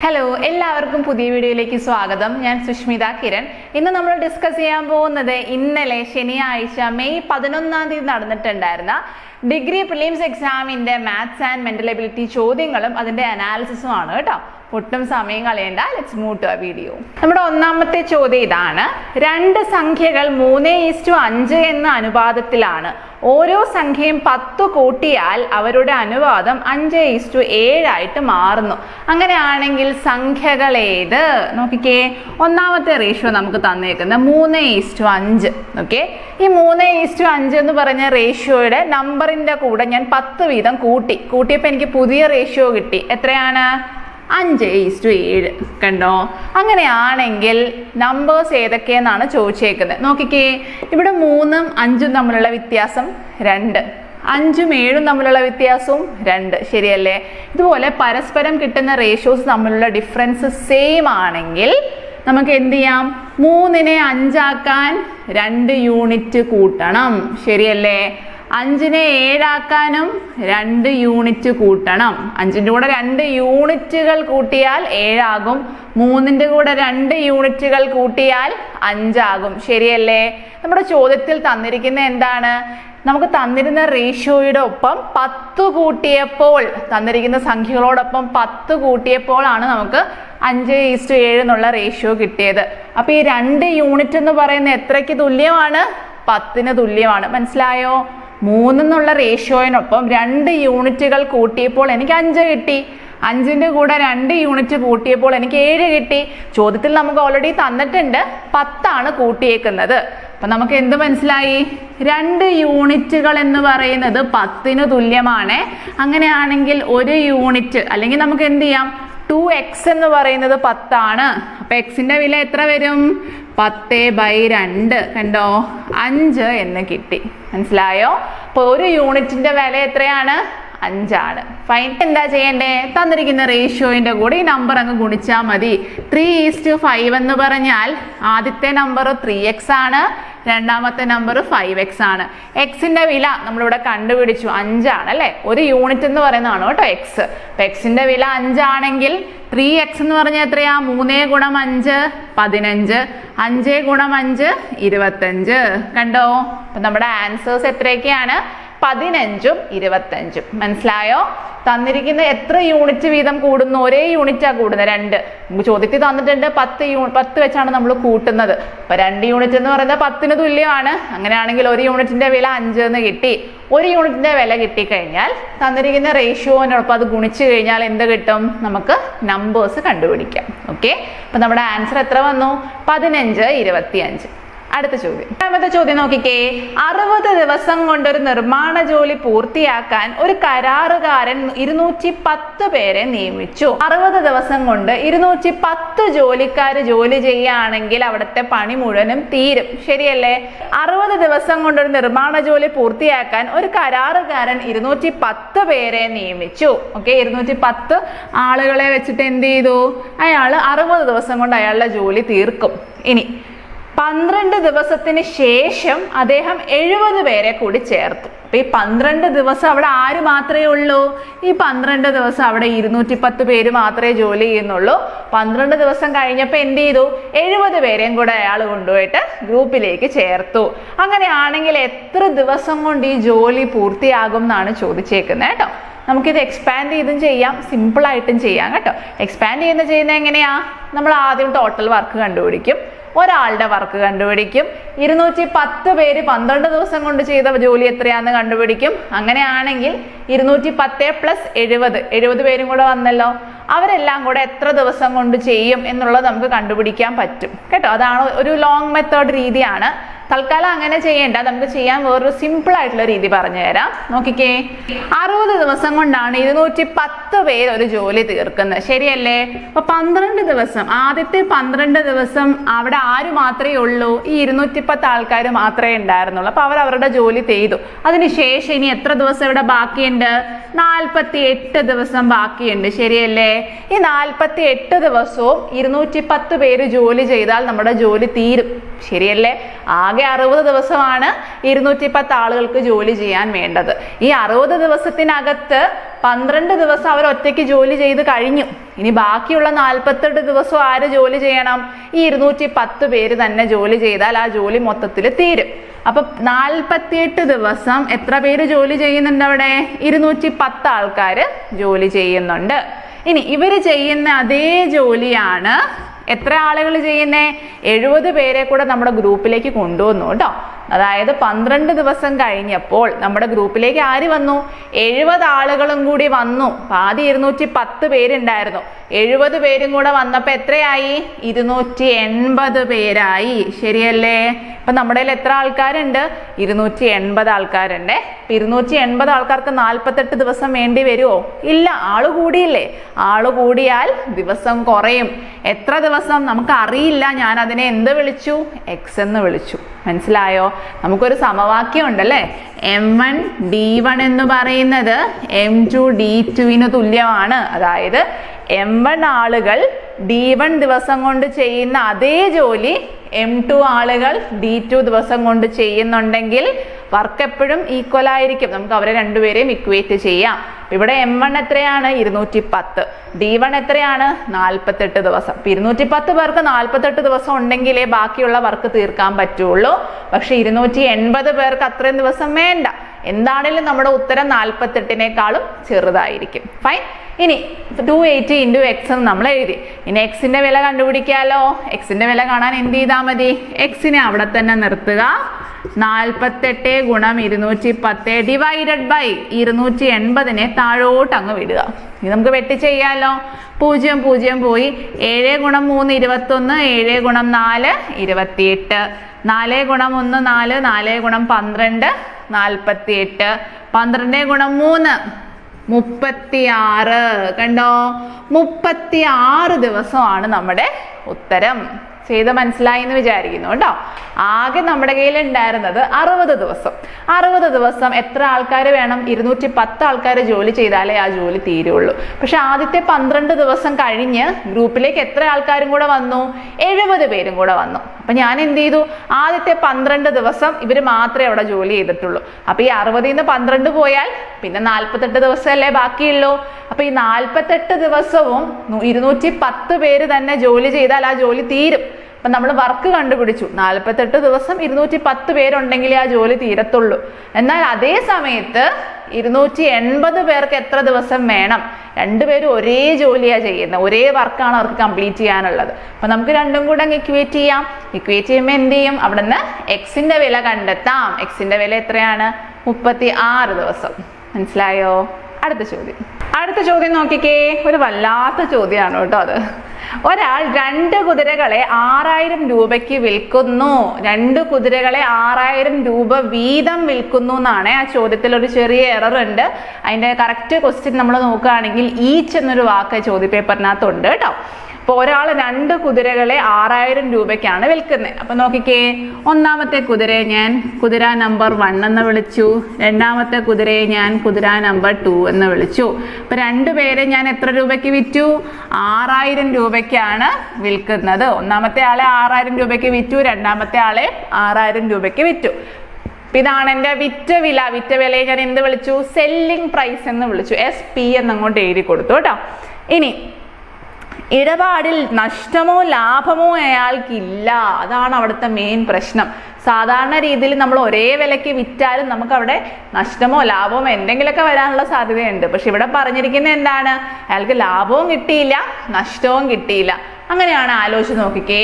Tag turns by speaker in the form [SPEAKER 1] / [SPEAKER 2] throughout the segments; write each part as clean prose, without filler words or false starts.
[SPEAKER 1] Hello, എല്ലാവർക്കും പുതിയ വീഡിയോയിലേക്ക് സ്വാഗതം. ഞാൻ സുഷ്മിത കിരൺ. ഇന്ന് നമ്മൾ ഡിസ്കസ് ചെയ്യാൻ പോകുന്നത് ഇന്നലെ ശനിയാഴ്ച മെയ് 11 നടന്നിട്ടുണ്ടായിരുന്ന ഡിഗ്രി പ്രിലിംസ് എക്സാമിന്റെ മാത്സ് ആൻഡ് മെന്റൽ എബിലിറ്റി ചോദ്യങ്ങളും അതിന്റെ അനാലിസിസും ആണ് കേട്ടോ. ഒട്ടും സമയം കളയണ്ട. Let's move to video. നമ്മുടെ ഒന്നാമത്തെ ചോദ്യം ഇതാണ്. രണ്ട് സംഖ്യകൾ 3:5 എന്ന അനുപാതത്തിലാണ്. ഓരോ സംഖ്യയും 10 കൂട്ടിയാൽ അവരുടെ അനുപാതം 5:7 ആയിട്ട് മാറുന്നു. അങ്ങനെയാണെങ്കിൽ സംഖ്യകൾ ഏത്? നോക്കിക്കേ, ഒന്നാമത്തെ റേഷ്യോ നമുക്ക് തന്നേക്കുന്നത് 3:5. ഓക്കെ, ഈ 3:5 എന്ന് പറഞ്ഞ റേഷ്യോയുടെ നമ്പറിന്റെ കൂടെ ഞാൻ 10 വീതം കൂട്ടിയപ്പോൾ എനിക്ക് പുതിയ റേഷ്യോ കിട്ടി. എത്രയാണ്? 5:7. കണ്ടോ? അങ്ങനെയാണെങ്കിൽ നമ്പേഴ്സ് ഏതൊക്കെയെന്നാണ് ചോദിച്ചേക്കുന്നത്. നോക്കിക്കേ, ഇവിടെ 3ഉം 5ഉം തമ്മിലുള്ള വ്യത്യാസം 2, 5ഉം 7ഉം തമ്മിലുള്ള വ്യത്യാസവും 2. ശരിയല്ലേ? ഇതുപോലെ പരസ്പരം കിട്ടുന്ന റേഷ്യോസ് തമ്മിലുള്ള ഡിഫറൻസ് സെയിം ആണെങ്കിൽ നമുക്ക് എന്ത് ചെയ്യാം? 3നെ 5 ആക്കാൻ 2 യൂണിറ്റ് കൂട്ടണം. ശരിയല്ലേ? 5നെ 7 ആക്കാനും 2 യൂണിറ്റ് കൂട്ടണം. 5ന്റെ കൂടെ 2 യൂണിറ്റുകൾ കൂട്ടിയാൽ 7 ആകും. 3ന്റെ കൂടെ 2 യൂണിറ്റുകൾ കൂട്ടിയാൽ 5 ആകും. ശരിയല്ലേ? നമ്മുടെ ചോദ്യത്തിൽ തന്നിരിക്കുന്ന എന്താണ്? നമുക്ക് തന്നിരുന്ന റേഷ്യോയുടെ ഒപ്പം 10 കൂട്ടിയപ്പോൾ, തന്നിരിക്കുന്ന സംഖ്യകളോടൊപ്പം 10 കൂട്ടിയപ്പോഴാണ് നമുക്ക് 5:7 എന്നുള്ള റേഷ്യോ കിട്ടിയത്. അപ്പൊ ഈ 2 യൂണിറ്റ് എന്ന് പറയുന്നത് എത്രയ്ക്ക് തുല്യമാണ്? 10ന് തുല്യമാണ്. മനസ്സിലായോ? 3 എന്നുള്ള റേഷ്യോയിനൊപ്പം 2 യൂണിറ്റുകൾ കൂട്ടിയപ്പോൾ എനിക്ക് 5 കിട്ടി. 5ന്റെ കൂടെ 2 യൂണിറ്റ് കൂട്ടിയപ്പോൾ എനിക്ക് 7 കിട്ടി. ചോദ്യത്തിൽ നമുക്ക് ഓൾറെഡി തന്നിട്ടുണ്ട് 10 കൂട്ടിയേക്കുന്നത്. അപ്പൊ നമുക്ക് എന്ത് മനസ്സിലായി? 2 യൂണിറ്റുകൾ എന്ന് പറയുന്നത് 10ന് തുല്യമാണ്. അങ്ങനെയാണെങ്കിൽ 1 യൂണിറ്റ്, അല്ലെങ്കിൽ നമുക്ക് എന്ത് ചെയ്യാം? 2x എന്ന് പറയുന്നത് 10. അപ്പൊ എക്സിന്റെ വില എത്ര വരും? 10/2. കണ്ടോ? 5 എന്ന് കിട്ടി. മനസ്സിലായോ? അപ്പൊ 1 യൂണിറ്റിന്റെ വില എത്രയാണ്? 5. ഫൈൻ. എന്താ ചെയ്യണ്ടേ? തന്നിരിക്കുന്ന റേഷ്യോയിന്റെ കൂടെ ഈ നമ്പർ അങ്ങ് ഗുണിച്ചാൽ മതി. 3:5 എന്ന് പറഞ്ഞാൽ ആദ്യത്തെ നമ്പർ 3x ആണ്, രണ്ടാമത്തെ നമ്പർ 5x ആണ്. എക്സിന്റെ വില നമ്മളിവിടെ കണ്ടുപിടിച്ചു, 5 ആണ് അല്ലെ? 1 യൂണിറ്റ് എന്ന് പറയുന്നതാണ് കേട്ടോ എക്സ്. അപ്പൊ എക്സിന്റെ വില 5 ആണെങ്കിൽ 3x എന്ന് പറഞ്ഞാൽ എത്രയാ? 3 ഗുണം 5 15, 5 ഗുണം 5 25. കണ്ടോ? അപ്പൊ നമ്മുടെ ആൻസേഴ്സ് എത്രയൊക്കെയാണ്? 15ഉം 25ഉം. മനസ്സിലായോ? തന്നിരിക്കുന്ന എത്ര യൂണിറ്റ് വീതം കൂടുന്നു? ഒരേ യൂണിറ്റാ കൂടുന്നത്, 2. നമുക്ക് ചോദ്യത്തിൽ തന്നിട്ടുണ്ട് 10 വെച്ചാണ് നമ്മൾ കൂട്ടുന്നത്. അപ്പൊ 2 യൂണിറ്റ് എന്ന് പറയുന്നത് 10ന് തുല്യമാണ്. അങ്ങനെയാണെങ്കിൽ 1 യൂണിറ്റിന്റെ വില 5 എന്ന് കിട്ടി. 1 യൂണിറ്റിന്റെ വില കിട്ടിക്കഴിഞ്ഞാൽ തന്നിരിക്കുന്ന റേഷ്യോനൊപ്പം അത് ഗുണിച്ചു കഴിഞ്ഞാൽ എന്ത് കിട്ടും? നമുക്ക് നമ്പേഴ്സ് കണ്ടുപിടിക്കാം. ഓക്കെ, അപ്പൊ നമ്മുടെ ആൻസർ എത്ര വന്നു? 15, 25. അടുത്ത ചോദ്യം. രണ്ടാമത്തെ ചോദ്യം നോക്കിക്കേ. 60 ദിവസം കൊണ്ടൊരു നിർമ്മാണ ജോലി പൂർത്തിയാക്കാൻ ഒരു കരാറുകാരൻ 210 പേരെ നിയമിച്ചു. 60 ദിവസം കൊണ്ട് 210 ജോലിക്കാര് ജോലി ചെയ്യുകയാണെങ്കിൽ അവിടുത്തെ പണി മുഴുവനും തീരും. ശരിയല്ലേ? 60 ദിവസം കൊണ്ടൊരു നിർമ്മാണ ജോലി പൂർത്തിയാക്കാൻ ഒരു കരാറുകാരൻ 210 പേരെ നിയമിച്ചു. ഓക്കെ, 210 ആളുകളെ വെച്ചിട്ട് എന്ത് ചെയ്തു? അയാൾ 60 ദിവസം കൊണ്ട് അയാളുടെ ജോലി തീർക്കും. ഇനി 12 ദിവസത്തിന് ശേഷം അദ്ദേഹം 70 പേരെ കൂടി ചേർത്തു. അപ്പൊ ഈ 12 ദിവസം അവിടെ ആര് മാത്രമേ ഉള്ളൂ? ഈ 12 ദിവസം അവിടെ 210 പേര് മാത്രമേ ജോലി ചെയ്യുന്നുള്ളൂ. 12 ദിവസം കഴിഞ്ഞപ്പോൾ എന്ത് ചെയ്തു? 70 പേരെയും കൂടെ അയാൾ കൊണ്ടുപോയിട്ട് ഗ്രൂപ്പിലേക്ക് ചേർത്തു. അങ്ങനെയാണെങ്കിൽ എത്ര ദിവസം കൊണ്ട് ഈ ജോലി പൂർത്തിയാകും എന്നാണ് ചോദിച്ചേക്കുന്നത് കേട്ടോ. നമുക്കിത് എക്സ്പാൻഡ് ചെയ്തും ചെയ്യാം, സിമ്പിൾ ആയിട്ടും ചെയ്യാം കേട്ടോ. എക്സ്പാൻഡ് ചെയ്യുന്നത് എങ്ങനെയാ? നമ്മൾ ആദ്യം ടോട്ടൽ വർക്ക് കണ്ടുപിടിക്കും, ഒരാളുടെ വർക്ക് കണ്ടുപിടിക്കും. 210 പേര് 12 ദിവസം കൊണ്ട് ചെയ്ത ജോലി എത്രയാന്ന് കണ്ടുപിടിക്കും. അങ്ങനെയാണെങ്കിൽ 210 + 70 പേരും കൂടെ വന്നല്ലോ. അവരെല്ലാം കൂടെ എത്ര ദിവസം കൊണ്ട് ചെയ്യും എന്നുള്ളത് നമുക്ക് കണ്ടുപിടിക്കാൻ പറ്റും കേട്ടോ. അതാണ് ഒരു ലോങ് മെത്തേഡ് രീതിയാണ്. തൽക്കാലം അങ്ങനെ ചെയ്യേണ്ട, നമുക്ക് ചെയ്യാൻ വേറൊരു സിമ്പിൾ ആയിട്ടുള്ള രീതി പറഞ്ഞു തരാം. നോക്കിക്കേ, 60 ദിവസം കൊണ്ടാണ് 210 പേര് ഒരു ജോലി തീർക്കുന്നത്. ശരിയല്ലേ? അപ്പൊ 12 ദിവസം, ആദ്യത്തെ 12 ദിവസം അവിടെ ആര് മാത്രമേ ഉള്ളൂ? ഈ 210 ആൾക്കാർ മാത്രമേ ഉണ്ടായിരുന്നുള്ളൂ. അപ്പൊ അവരുടെ ജോലി ചെയ്തു. അതിനുശേഷം ഇനി എത്ര ദിവസം ഇവിടെ ബാക്കിയുണ്ട്? 48 ദിവസം ബാക്കിയുണ്ട്. ശരിയല്ലേ? ഈ 48 ദിവസവും 210 പേര് ജോലി ചെയ്താൽ നമ്മുടെ ജോലി തീരും. ശരിയല്ലേ? ആകെ 60 ദിവസമാണ് 210 ആളുകൾക്ക് ജോലി ചെയ്യാൻ വേണ്ടത്. ഈ 60 ദിവസത്തിനകത്ത് 12 ദിവസം അവർ ഒറ്റയ്ക്ക് ജോലി ചെയ്ത് കഴിഞ്ഞു. ഇനി ബാക്കിയുള്ള 48 ദിവസം ആര് ജോലി ചെയ്യണം? ഈ 210 പേര് തന്നെ ജോലി ചെയ്താൽ ആ ജോലി മൊത്തത്തിൽ തീരും. അപ്പൊ 48 ദിവസം എത്ര പേര് ജോലി ചെയ്യുന്നുണ്ട്? അവിടെ 210 ആൾക്കാർ ജോലി ചെയ്യുന്നുണ്ട്. ഇനി ഇവര് ചെയ്യുന്ന അതേ ജോലിയാണ് എത്ര ആളുകൾ ചെയ്യുന്നേ? 70 പേരെ കൂടെ നമ്മുടെ ഗ്രൂപ്പിലേക്ക് കൊണ്ടുവന്നു കേട്ടോ. അതായത് 12 ദിവസം കഴിഞ്ഞപ്പോൾ നമ്മുടെ ഗ്രൂപ്പിലേക്ക് ആര് വന്നു? 70 ആളുകളും കൂടി വന്നു. ആദ്യം 210 പേരുണ്ടായിരുന്നു. 70 പേരും കൂടെ വന്നപ്പോൾ എത്രയായി? 280 പേരായി. ശരിയല്ലേ? ഇപ്പൊ നമ്മുടെ കയ്യിൽ എത്ര ആൾക്കാരുണ്ട്? 280 ആൾക്കാരുണ്ട്. 280 ആൾക്കാർക്ക് 48 ദിവസം വേണ്ടി വരുമോ? ഇല്ല, ആള് കൂടിയില്ലേ? ആള് കൂടിയാൽ ദിവസം കുറയും. എത്ര ദിവസം നമുക്ക് അറിയില്ല. ഞാൻ അതിനെ എന്ത് വിളിച്ചു? എക്സ് എന്ന് വിളിച്ചു. മനസ്സിലായോ? നമുക്കൊരു സമവാക്യം ഉണ്ടല്ലേ, M1 D1 എന്ന് പറയുന്നത് M2 D2 തുല്യമാണ്. അതായത് M1 ആളുകൾ D1 ദിവസം കൊണ്ട് ചെയ്യുന്ന അതേ ജോലി M2 ആളുകൾ D2 ദിവസം കൊണ്ട് ചെയ്യുന്നുണ്ടെങ്കിൽ വർക്ക് എപ്പോഴും ഈക്വൽ ആയിരിക്കും. നമുക്ക് അവരെ രണ്ടുപേരെയും ഇക്വേറ്റ് ചെയ്യാം. ഇവിടെ M1 എത്രയാണ്? 210. D1 എത്രയാണ്? 48 ദിവസം. 210 പേർക്ക് 48 ദിവസം ഉണ്ടെങ്കിലേ ബാക്കിയുള്ള വർക്ക് തീർക്കാൻ പറ്റുള്ളൂ. പക്ഷെ 280 പേർക്ക് അത്രയും ദിവസം വേണ്ട. എന്താണെങ്കിലും നമ്മുടെ ഉത്തരം 48നേക്കാളും ചെറുതായിരിക്കും. ഫൈൻ. ഇനി 280 × x എന്ന് നമ്മൾ എഴുതി. ഇനി എക്സിന്റെ വില കണ്ടുപിടിക്കാലോ. എക്സിന്റെ വില കാണാൻ എന്ത് ചെയ്താൽ മതി? എക്സിനെ അവിടെ തന്നെ നിർത്തുക. 48 × 210 ഡിവൈഡഡ് ബൈ 280നെ താഴോട്ട് അങ്ങ് വിടുക. ഇത് നമുക്ക് വെട്ടി ചെയ്യാലോ. 0 0 പോയി. 7 × 3 21, 7 × 4 28, 4 × 1 4, 4 × 12 48, 12 × 3 36. കണ്ടോ? 36 ദിവസമാണ് നമ്മുടെ ഉത്തരം. ചെയ്ത് മനസ്സിലായി എന്ന് വിചാരിക്കുന്നു കേട്ടോ. ആകെ നമ്മുടെ കയ്യിൽ ഉണ്ടായിരുന്നത് 60 ദിവസം. 60 ദിവസം എത്ര ആൾക്കാർ വേണം? 210 ആൾക്കാർ ജോലി ചെയ്താലേ ആ ജോലി തീരുള്ളൂ. പക്ഷെ ആദ്യത്തെ 12 ദിവസം കഴിഞ്ഞ് ഗ്രൂപ്പിലേക്ക് എത്ര ആൾക്കാരും കൂടെ വന്നു? 70 പേരും കൂടെ വന്നു. അപ്പൊ ഞാൻ എന്ത് ചെയ്തു? ആദ്യത്തെ 12 ദിവസം ഇവർ മാത്രമേ അവിടെ ജോലി ചെയ്തിട്ടുള്ളൂ. അപ്പൊ ഈ 60ൽ നിന്ന് 12 പോയാൽ പിന്നെ 48 ദിവസമല്ലേ ബാക്കിയുള്ളൂ. അപ്പൊ ഈ 48 ദിവസവും 210 പേര് തന്നെ ജോലി ചെയ്താൽ ആ ജോലി തീരും. അപ്പൊ നമ്മൾ വർക്ക് കണ്ടുപിടിച്ചു. 48 ദിവസം 210 പേരുണ്ടെങ്കിലേ ആ ജോലി തീരത്തുള്ളൂ. എന്നാൽ അതേ സമയത്ത് 280 പേർക്ക് എത്ര ദിവസം വേണം? രണ്ടുപേരും ഒരേ ജോലിയാണ് ചെയ്യുന്നത്, ഒരേ വർക്കാണ് അവർക്ക് കംപ്ലീറ്റ് ചെയ്യാനുള്ളത്. അപ്പൊ നമുക്ക് രണ്ടും കൂടെ അങ്ങ് ഇക്വേറ്റ് ചെയ്യാം. ഇക്വേറ്റ് ചെയ്യുമ്പോൾ എന്ത് ചെയ്യും? അവിടെ നിന്ന് എക്സിന്റെ വില കണ്ടെത്താം. എക്സിന്റെ വില എത്രയാണ്? 36 ദിവസം. മനസ്സിലായോ? അടുത്ത ചോദ്യം നോക്കിക്കേ. ഒരു വല്ലാത്ത ചോദ്യമാണ് കേട്ടോ അത്. ഒരാൾ 2 കുതിരകളെ 6000 രൂപയ്ക്ക് വിൽക്കുന്നു. 2 കുതിരകളെ 6000 രൂപ വീതം വിൽക്കുന്നു എന്നാണ്. ആ ചോദ്യത്തിൽ ഒരു ചെറിയ എറർ ഉണ്ട്. അതിന്റെ കറക്റ്റ് ക്വസ്റ്റ്യൻ നമ്മൾ നോക്കുകയാണെങ്കിൽ ഈച്ച് എന്നൊരു വാക്ക് ചോദ്യപേപ്പറിനകത്തുണ്ട് കേട്ടോ. അപ്പോൾ ഒരാൾ 2 കുതിരകളെ 6000 രൂപയ്ക്കാണ് വിൽക്കുന്നത്. അപ്പൊ നോക്കിക്കേ, ഒന്നാമത്തെ കുതിരയെ ഞാൻ കുതിര നമ്പർ 1 എന്ന് വിളിച്ചു. രണ്ടാമത്തെ കുതിരയെ ഞാൻ കുതിര നമ്പർ 2 എന്ന് വിളിച്ചു. അപ്പൊ രണ്ടുപേരെ ഞാൻ എത്ര രൂപയ്ക്ക് വിറ്റു? 6000 രൂപയ്ക്കാണ് വിൽക്കുന്നത്. ഒന്നാമത്തെ ആളെ 6000 രൂപയ്ക്ക് വിറ്റു, രണ്ടാമത്തെ ആളെ 6000 രൂപയ്ക്ക് വിറ്റു. ഇതാണ് എൻ്റെ വിറ്റ വില. വിറ്റ വിലയെ ഞാൻ എന്ത് വിളിച്ചു? സെല്ലിംഗ് പ്രൈസ് എന്ന് വിളിച്ചു. SP എന്നങ്ങോട്ട് എഴുതി കൊടുത്തു കേട്ടോ. ഇനി ഇടപാടിൽ നഷ്ടമോ ലാഭമോ അയാൾക്കില്ല. അതാണ് അവിടുത്തെ മെയിൻ പ്രശ്നം. സാധാരണ രീതിയിൽ നമ്മൾ ഒരേ വിലയ്ക്ക് വിറ്റാലും നമുക്ക് അവിടെ നഷ്ടമോ ലാഭമോ എന്തെങ്കിലുമൊക്കെ വരാനുള്ള സാധ്യതയുണ്ട്. പക്ഷെ ഇവിടെ പറഞ്ഞിരിക്കുന്നത് എന്താണ്? അയാൾക്ക് ലാഭവും കിട്ടിയില്ല, നഷ്ടവും കിട്ടിയില്ല. അങ്ങനെയാണ് ആലോചിച്ച് നോക്കിക്കേ.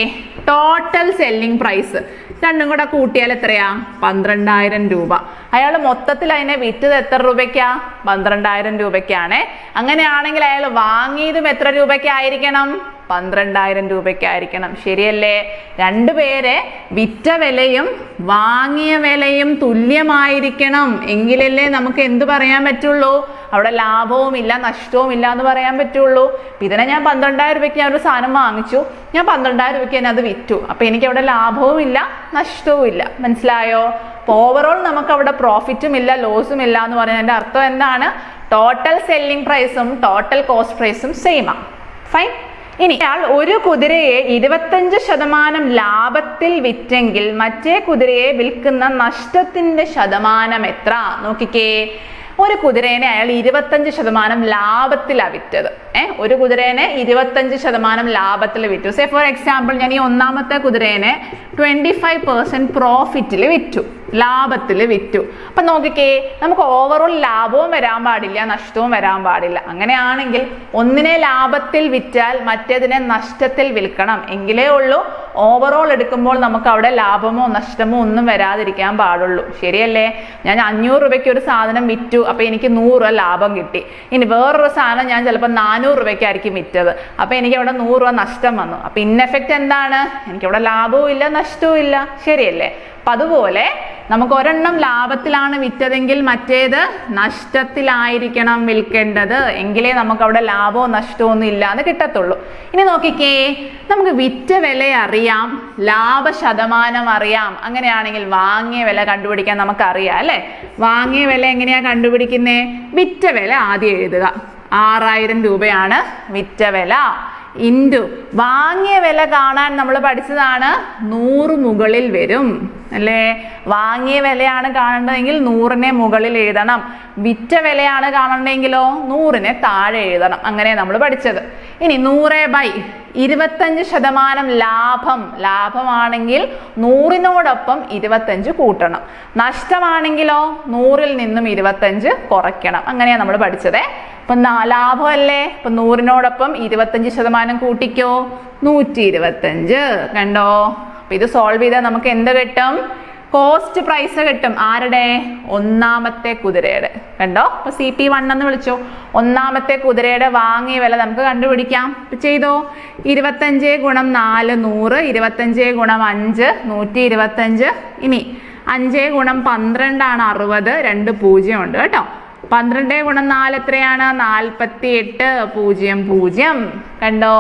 [SPEAKER 1] ടോട്ടൽ സെല്ലിംഗ് പ്രൈസ് രണ്ടും കൂടെ കൂട്ടിയാൽ എത്രയാ? 12000 രൂപ. അയാൾ മൊത്തത്തിൽ അതിനെ വിറ്റത് എത്ര രൂപയ്ക്കാ? 12000 രൂപയ്ക്കാണ്. അങ്ങനെയാണെങ്കിൽ അയാൾ വാങ്ങിയതും എത്ര രൂപയ്ക്കായിരിക്കണം? 12000 രൂപയ്ക്കായിരിക്കണം. ശരിയല്ലേ? രണ്ടുപേരെ വിറ്റ വിലയും വാങ്ങിയ വിലയും തുല്യമായിരിക്കണം. എങ്കിലല്ലേ നമുക്ക് എന്ത് പറയാൻ പറ്റുള്ളൂ? അവിടെ ലാഭവും ഇല്ല നഷ്ടവും ഇല്ല എന്ന് പറയാൻ പറ്റുള്ളൂ. ഇതിനെ ഞാൻ 12000 രൂപയ്ക്ക് ഞാൻ ഒരു സാധനം വാങ്ങിച്ചു, ഞാൻ 12000 രൂപയ്ക്ക് തന്നെ അത് വിറ്റു. അപ്പൊ എനിക്ക് അവിടെ ലാഭവും ഇല്ല നഷ്ടവും ഇല്ല. മനസ്സിലായോ? ഓവറോൾ നമുക്ക് അവിടെ പ്രോഫിറ്റും ഇല്ല ലോസും ഇല്ല എന്ന് പറയുന്നതിന്റെ അർത്ഥം എന്താണ്? ടോട്ടൽ സെല്ലിംഗ് പ്രൈസും ടോട്ടൽ കോസ്റ്റ് പ്രൈസും സെയിം ആണ്. ഫൈൻ. ഇനി അയാൾ ഒരു കുതിരയെ 25% ലാഭത്തിൽ വിറ്റെങ്കിൽ മറ്റേ കുതിരയെ വിൽക്കുന്ന നഷ്ടത്തിന്റെ ശതമാനം എത്ര? നോക്കിക്കേ. ഒരു കുതിരേനെ അയാൾ 25% ലാഭത്തിലാണ് വിറ്റത്. ഒരു കുതിരേനെ 25% ലാഭത്തിൽ വിറ്റു. സേ ഫോർ എക്സാമ്പിൾ ഞാൻ ഈ ഒന്നാമത്തെ കുതിരേനെ 25% പ്രോഫിറ്റിൽ വിറ്റു, ലാഭത്തിൽ വിറ്റു. അപ്പൊ നോക്കിക്കേ, നമുക്ക് ഓവറോൾ ലാഭവും വരാൻ പാടില്ല, നഷ്ടവും വരാൻ പാടില്ല. അങ്ങനെയാണെങ്കിൽ ഒന്നിനെ ലാഭത്തിൽ വിറ്റാൽ മറ്റേതിനെ നഷ്ടത്തിൽ വിൽക്കണം, എങ്കിലേ ഉള്ളൂ ഓവറോൾ എടുക്കുമ്പോൾ നമുക്ക് അവിടെ ലാഭമോ നഷ്ടമോ ഒന്നും വരാതിരിക്കാൻ പാടുള്ളൂ. ശരിയല്ലേ? ഞാൻ 500 രൂപയ്ക്ക് ഒരു സാധനം വിറ്റു, അപ്പൊ എനിക്ക് 100 രൂപ ലാഭം കിട്ടി. ഇനി വേറൊരു സാധനം ഞാൻ ചിലപ്പോൾ 400 രൂപയ്ക്കായിരിക്കും വിറ്റത്, അപ്പൊ എനിക്ക് അവിടെ 100 രൂപ നഷ്ടം വന്നു. അപ്പൊ ഇൻ എഫക്റ്റ് എന്താണ്? എനിക്കവിടെ ലാഭവും ഇല്ല നഷ്ടവും ഇല്ല. ശരിയല്ലേ? അപ്പൊ അതുപോലെ നമുക്ക് ഒരെണ്ണം ലാഭത്തിലാണ് വിറ്റതെങ്കിൽ മറ്റേത് നഷ്ടത്തിലായിരിക്കണം വിൽക്കേണ്ടത്, എങ്കിലേ നമുക്ക് അവിടെ ലാഭവും നഷ്ടവും ഒന്നും ഇല്ലാന്ന് കിട്ടത്തുള്ളൂ. ഇനി നോക്കിക്കേ, നമുക്ക് വിറ്റ വില അറിയാം, ലാഭ ശതമാനം അറിയാം. അങ്ങനെയാണെങ്കിൽ വാങ്ങിയ വില കണ്ടുപിടിക്കാൻ നമുക്കറിയാം അല്ലെ? വാങ്ങിയ വില എങ്ങനെയാ കണ്ടുപിടിക്കുന്നേ? വിറ്റ വില ആദ്യം എഴുതുക. 6000 രൂപയാണ് വിറ്റ വില. ഇൻറ്റു വാങ്ങിയ വില കാണാൻ നമ്മൾ പഠിച്ചതാണ് 100 മുകളിൽ വരും അല്ലേ? വാങ്ങിയ വിലയാണ് കാണേണ്ടതെങ്കിൽ 100നെ മുകളിൽ എഴുതണം. വിറ്റ വിലയാണ് കാണേണ്ടതെങ്കിലോ 100നെ താഴെ എഴുതണം. അങ്ങനെ നമ്മൾ പഠിച്ചത്. ഇനി 100/25% ലാഭമാണെങ്കിൽ 100നോടൊപ്പം 25 കൂട്ടണം. നഷ്ടമാണെങ്കിലോ 100ൽ നിന്നും 25 കുറയ്ക്കണം. അങ്ങനെയാണ് നമ്മൾ പഠിച്ചത്. ഇപ്പൊ ലാഭമല്ലേ? ഇപ്പൊ 100നോടൊപ്പം 25% കൂട്ടിക്കോ, 125. കണ്ടോ? അപ്പൊ ഇത് സോൾവ് ചെയ്താൽ നമുക്ക് എന്ത് കിട്ടും? കോസ്റ്റ് പ്രൈസ് കിട്ടും. ആരുടെ? ഒന്നാമത്തെ കുതിരയുടെ. കണ്ടോ? അപ്പൊ CP1 എന്ന് വിളിച്ചു. ഒന്നാമത്തെ കുതിരയുടെ വാങ്ങിയ വില നമുക്ക് കണ്ടുപിടിക്കാം. ചെയ്തോ? 25 × 4 100, 25 × 5 125. ഇനി 5 × 12 ആണ് 60, 2 0 ഉണ്ട് കേട്ടോ. 12 × 4 എത്രയാണ്? 48,000. കണ്ടോ?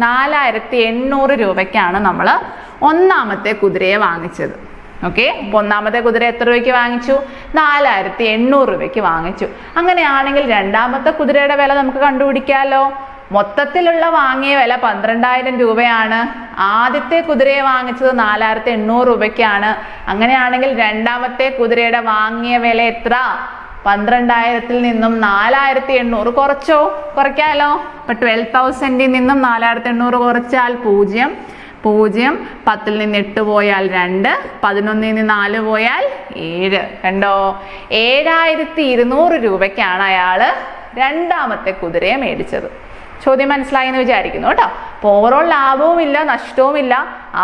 [SPEAKER 1] 4800 രൂപയ്ക്കാണ് നമ്മൾ ഒന്നാമത്തെ കുതിരയെ വാങ്ങിച്ചത്. ഓക്കെ, അപ്പൊ ഒന്നാമത്തെ കുതിര എത്ര രൂപയ്ക്ക് വാങ്ങിച്ചു? 4800 രൂപയ്ക്ക് വാങ്ങിച്ചു. അങ്ങനെയാണെങ്കിൽ രണ്ടാമത്തെ കുതിരയുടെ വില നമുക്ക് കണ്ടുപിടിക്കാമല്ലോ. മൊത്തത്തിലുള്ള വാങ്ങിയ വില 12000 രൂപയാണ്. ആദ്യത്തെ കുതിരയെ വാങ്ങിച്ചത് 4800 രൂപയ്ക്കാണ്. അങ്ങനെയാണെങ്കിൽ രണ്ടാമത്തെ കുതിരയുടെ വാങ്ങിയ വില എത്ര? 12000-ൽ നിന്നും 4800 കുറച്ചോ? കുറയ്ക്കാമല്ലോ. അപ്പൊ 12000-ൽ നിന്നും 4800 കുറച്ചാൽ 0, 0, 10-ൽ നിന്ന് 8 പോയാൽ 2, 11-ൽ നിന്ന് 4 പോയാൽ 7. കണ്ടോ? 7200 രൂപയ്ക്കാണ് അയാള് രണ്ടാമത്തെ കുതിരയെ മേടിച്ചത്. ചോദ്യം മനസ്സിലായി എന്ന് വിചാരിക്കുന്നു കേട്ടോ. അപ്പോൾ ഓവറോൾ ലാഭവും ഇല്ല നഷ്ടവും ഇല്ല.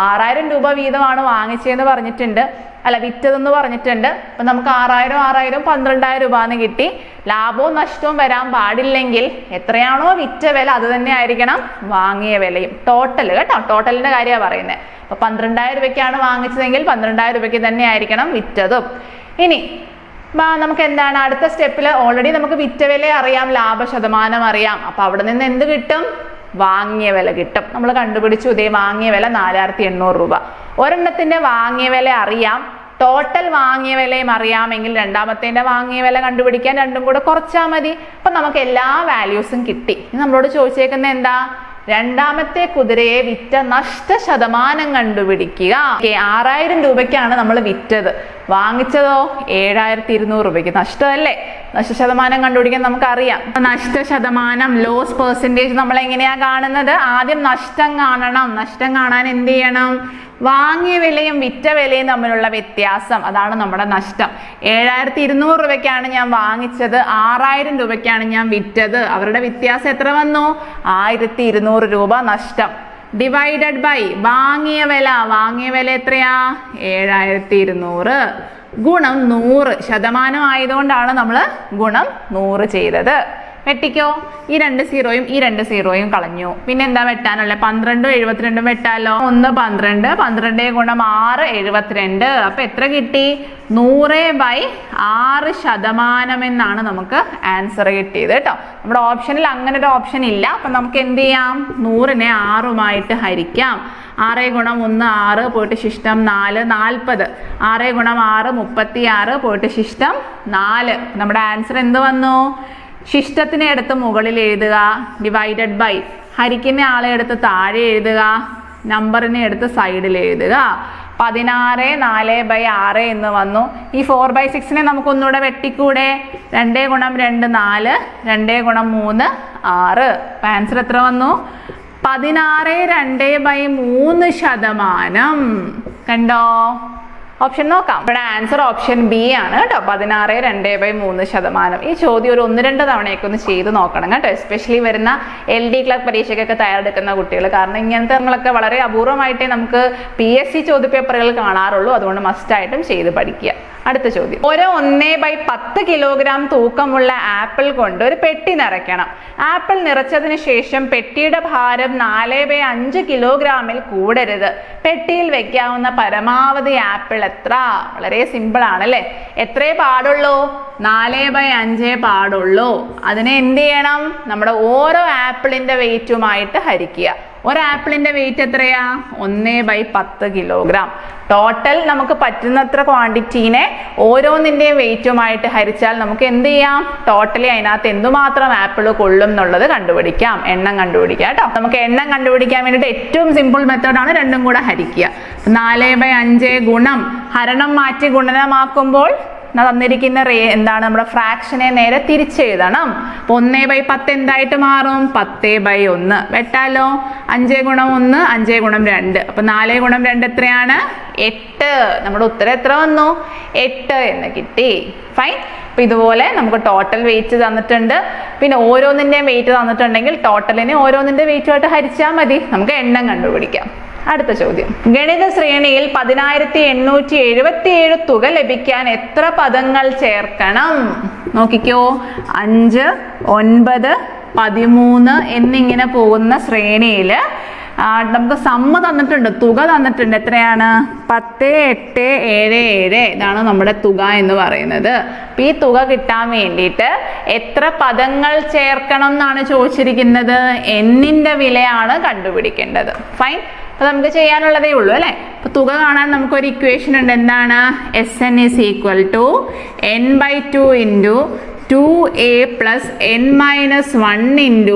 [SPEAKER 1] 6000 രൂപ വീതമാണ് വാങ്ങിച്ചതെന്ന് പറഞ്ഞിട്ടുണ്ട്, അല്ല വിറ്റതെന്ന് പറഞ്ഞിട്ടുണ്ട്. അപ്പം നമുക്ക് 6000 12000 രൂപ എന്ന് കിട്ടി. ലാഭവും നഷ്ടവും വരാൻ പാടില്ലെങ്കിൽ എത്രയാണോ വിറ്റ വില അത് തന്നെ ആയിരിക്കണം വാങ്ങിയ വിലയും. ടോട്ടൽ കേട്ടോ, ടോട്ടലിന്റെ കാര്യമാണ് പറയുന്നത്. അപ്പൊ 12000 രൂപയ്ക്കാണ് വാങ്ങിച്ചതെങ്കിൽ 12000 രൂപയ്ക്ക് തന്നെ ആയിരിക്കണം വിറ്റതും. ഇനി നമുക്ക് എന്താണ് അടുത്ത സ്റ്റെപ്പിൽ? ഓൾറെഡി നമുക്ക് വിറ്റ വില അറിയാം, ലാഭ ശതമാനം അറിയാം. അപ്പൊ അവിടെ നിന്ന് എന്ത് കിട്ടും? വാങ്ങിയ വില കിട്ടും. നമ്മൾ കണ്ടുപിടിച്ചു. ഇതേ വാങ്ങിയ വില 4800 രൂപ. ഒരെണ്ണത്തിന്റെ വാങ്ങിയ വില അറിയാം, ടോട്ടൽ വാങ്ങിയ വിലയും അറിയാമെങ്കിൽ രണ്ടാമത്തേന്റെ വാങ്ങിയ വില കണ്ടുപിടിക്കാൻ രണ്ടും കൂടെ കുറച്ചാൽ മതി. അപ്പൊ നമുക്ക് എല്ലാ വാല്യൂസും കിട്ടി. നമ്മളോട് ചോദിച്ചേക്കുന്നത് എന്താ? രണ്ടാമത്തെ കുതിരയെ വിറ്റ നഷ്ട ശതമാനം കണ്ടുപിടിക്കുക. 6000 രൂപയ്ക്കാണ് നമ്മൾ വിറ്റത്, വാങ്ങിച്ചതോ 7200 രൂപയ്ക്ക്. നഷ്ടമല്ലേ? നഷ്ട ശതമാനം കണ്ടുപിടിക്കാൻ നമുക്കറിയാം. നഷ്ട ശതമാനം, ലോസ് പെർസെൻറ്റേജ് നമ്മൾ എങ്ങനെയാ കാണുന്നത്? ആദ്യം നഷ്ടം കാണണം. നഷ്ടം കാണാൻ എന്ത് ചെയ്യണം? വാങ്ങിയ വിലയും വിറ്റ വിലയും തമ്മിലുള്ള വ്യത്യാസം, അതാണ് നമ്മുടെ നഷ്ടം. 7200 രൂപയ്ക്കാണ് ഞാൻ വാങ്ങിച്ചത്, 6000 രൂപയ്ക്കാണ് ഞാൻ വിറ്റത്. അവരുടെ വ്യത്യാസം എത്ര വന്നു? 1200 രൂപ നഷ്ടം. ഡിവൈഡഡ് ബൈ വാങ്ങിയ വില. വാങ്ങിയ വില എത്രയാ? 7200 ഗുണം 100. ശതമാനം ആയതുകൊണ്ടാണ് നമ്മൾ ഗുണം 100 ചെയ്തത്. വെട്ടിക്കോ. ഈ 2 0യും ഈ 2 0യും കളഞ്ഞു. പിന്നെ എന്താ വെട്ടാനുള്ളത്? 12ഉം 72ഉം വെട്ടാലോ. 1 12, 12 ഗുണം 6 72. അപ്പൊ എത്ര കിട്ടി? 100/6% എന്നാണ് നമുക്ക് ആൻസർ കിട്ടിയത് കേട്ടോ. നമ്മുടെ ഓപ്ഷനിൽ അങ്ങനെ ഒരു ഓപ്ഷൻ ഇല്ല. അപ്പൊ നമുക്ക് എന്ത് ചെയ്യാം? 100നെ 6ഉമായിട്ട് ഹരിക്കാം. 6 ഗുണം 1 6, പോയിട്ട് ശിഷ്ടം 4 40. 6 ഗുണം 6 36, പോയിട്ട് ശിഷ്ടം 4. നമ്മുടെ ആൻസർ എന്ത് വന്നു? ശിഷ്ടത്തിനെ എടുത്ത് മുകളിൽ എഴുതുക, ഡിവൈഡഡ് ബൈ ഹരിക്കുന്ന ആളെ എടുത്ത് താഴെ എഴുതുക, നമ്പറിനെ എടുത്ത് സൈഡിൽ എഴുതുക. 16 4/6 എന്ന് വന്നു. ഈ 4/6 നമുക്ക് ഒന്നുകൂടെ വെട്ടിക്കൂടെ? 2 × 2 4, 2 × 3 6. അപ്പൊ ആൻസർ എത്ര വന്നു? 16 2/3%. കണ്ടോ? ഓപ്ഷൻ നോക്കാം. ഇവിടെ ആൻസർ ഓപ്ഷൻ ബി ആണ് കേട്ടോ, 16 2/3%. ഈ ചോദ്യം ഒരു 1-2 തവണയൊക്കെ ഒന്ന് ചെയ്ത് നോക്കണം കേട്ടോ, എസ്പെഷ്യലി വരുന്ന LD ക്ലർക്ക് പരീക്ഷയ്ക്കൊക്കെ തയ്യാറെടുക്കുന്ന കുട്ടികൾ. കാരണം ഇങ്ങനത്തെ നമ്മളൊക്കെ വളരെ അപൂർവമായിട്ടേ നമുക്ക് PSC ചോദ്യപേപ്പറുകൾ കാണാറുള്ളൂ. അതുകൊണ്ട് മസ്റ്റായിട്ടും ചെയ്ത് പഠിക്കുക. അടുത്ത ചോദ്യം, ഓരോ 1/10 കിലോഗ്രാം തൂക്കമുള്ള ആപ്പിൾ കൊണ്ട് ഒരു പെട്ടി നിറയ്ക്കണം. ആപ്പിൾ നിറച്ചതിന് ശേഷം പെട്ടിയുടെ ഭാരം 4/5 കിലോഗ്രാമിൽ കൂടരുത്. പെട്ടിയിൽ വെക്കാവുന്ന പരമാവധി ആപ്പിൾ എത്ര? വളരെ സിമ്പിൾ ആണ് അല്ലേ? എത്രേ പാടുള്ളൂ? 4/5 പാടുള്ളൂ. അതിനെ എന്ത് ചെയ്യണം? നമ്മുടെ ഓരോ ആപ്പിളിന്റെ വെയിറ്റുമായിട്ട് ഹരിക്കുക. ഒരു ആപ്പിളിന്റെ വെയിറ്റ് എത്രയാ? 1/10 കിലോഗ്രാം. ടോട്ടൽ നമുക്ക് പറ്റുന്നത്ര ക്വാണ്ടിറ്റീനെ ഓരോന്നിന്റെയും വെയിറ്റുമായിട്ട് ഹരിച്ചാൽ നമുക്ക് എന്ത് ചെയ്യാം? ടോട്ടലി അതിനകത്ത് എന്തുമാത്രം ആപ്പിൾ കൊള്ളും എന്നുള്ളത് കണ്ടുപിടിക്കാം, എണ്ണം കണ്ടുപിടിക്കാം കേട്ടോ. നമുക്ക് എണ്ണം കണ്ടുപിടിക്കാൻ വേണ്ടിയിട്ട് ഏറ്റവും സിമ്പിൾ മെത്തേഡാണ് രണ്ടും കൂടെ ഹരിക്കുക. 4/5 ഗുണം ഹരണം മാറ്റി ഗുണനമാക്കുമ്പോൾ തന്നിരിക്കുന്ന എന്താണ്? നമ്മുടെ ഫ്രാക്ഷനെ നേരെ തിരിച്ചെഴുതണം. 1/10 എന്തായിട്ട് മാറും? 10/1. വെട്ടാലോ? 5 × 1 5 × 2. അപ്പൊ 4 × 2 എത്രയാണ്? 8. നമ്മുടെ ഉത്തരം എത്ര വന്നു? 8 എന്ന് കിട്ടി. ഫൈൻ. അപ്പൊ ഇതുപോലെ നമുക്ക് ടോട്ടൽ വെയിറ്റ് തന്നിട്ടുണ്ട്, പിന്നെ ഓരോന്നിന്റെയും വെയിറ്റ് തന്നിട്ടുണ്ടെങ്കിൽ ടോട്ടലിനെ ഓരോന്നിന്റെ വെയിറ്റുമായിട്ട് ഹരിച്ചാൽ മതി. നമുക്ക് എണ്ണം കണ്ടുപിടിക്കാം. അടുത്ത ചോദ്യം, ഗണിത ശ്രേണിയിൽ 10877 തുക ലഭിക്കാൻ എത്ര പദങ്ങൾ ചേർക്കണം? നോക്കിക്കോ, 5 9 13 എന്നിങ്ങനെ പോകുന്ന ശ്രേണിയിൽ നമുക്ക് സമ്മ തന്നിട്ടുണ്ട്, തുക തന്നിട്ടുണ്ട്. എത്രയാണ്? 10 8 7 7. ഇതാണ് നമ്മുടെ തുക എന്ന് പറയുന്നത്. അപ്പൊ ഈ തുക കിട്ടാൻ വേണ്ടിയിട്ട് എത്ര പദങ്ങൾ ചേർക്കണം എന്നാണ് ചോദിച്ചിരിക്കുന്നത്. എന്നിന്റെ വിലയാണ് കണ്ടുപിടിക്കേണ്ടത്. ഫൈൻ. അപ്പൊ നമുക്ക് ചെയ്യാനുള്ളതേ ഉള്ളൂ അല്ലെ. അപ്പൊ തുക കാണാൻ നമുക്കൊരു ഇക്വേഷൻ ഉണ്ട്. എന്താണ്? Sn = n/2 × 2a + n-1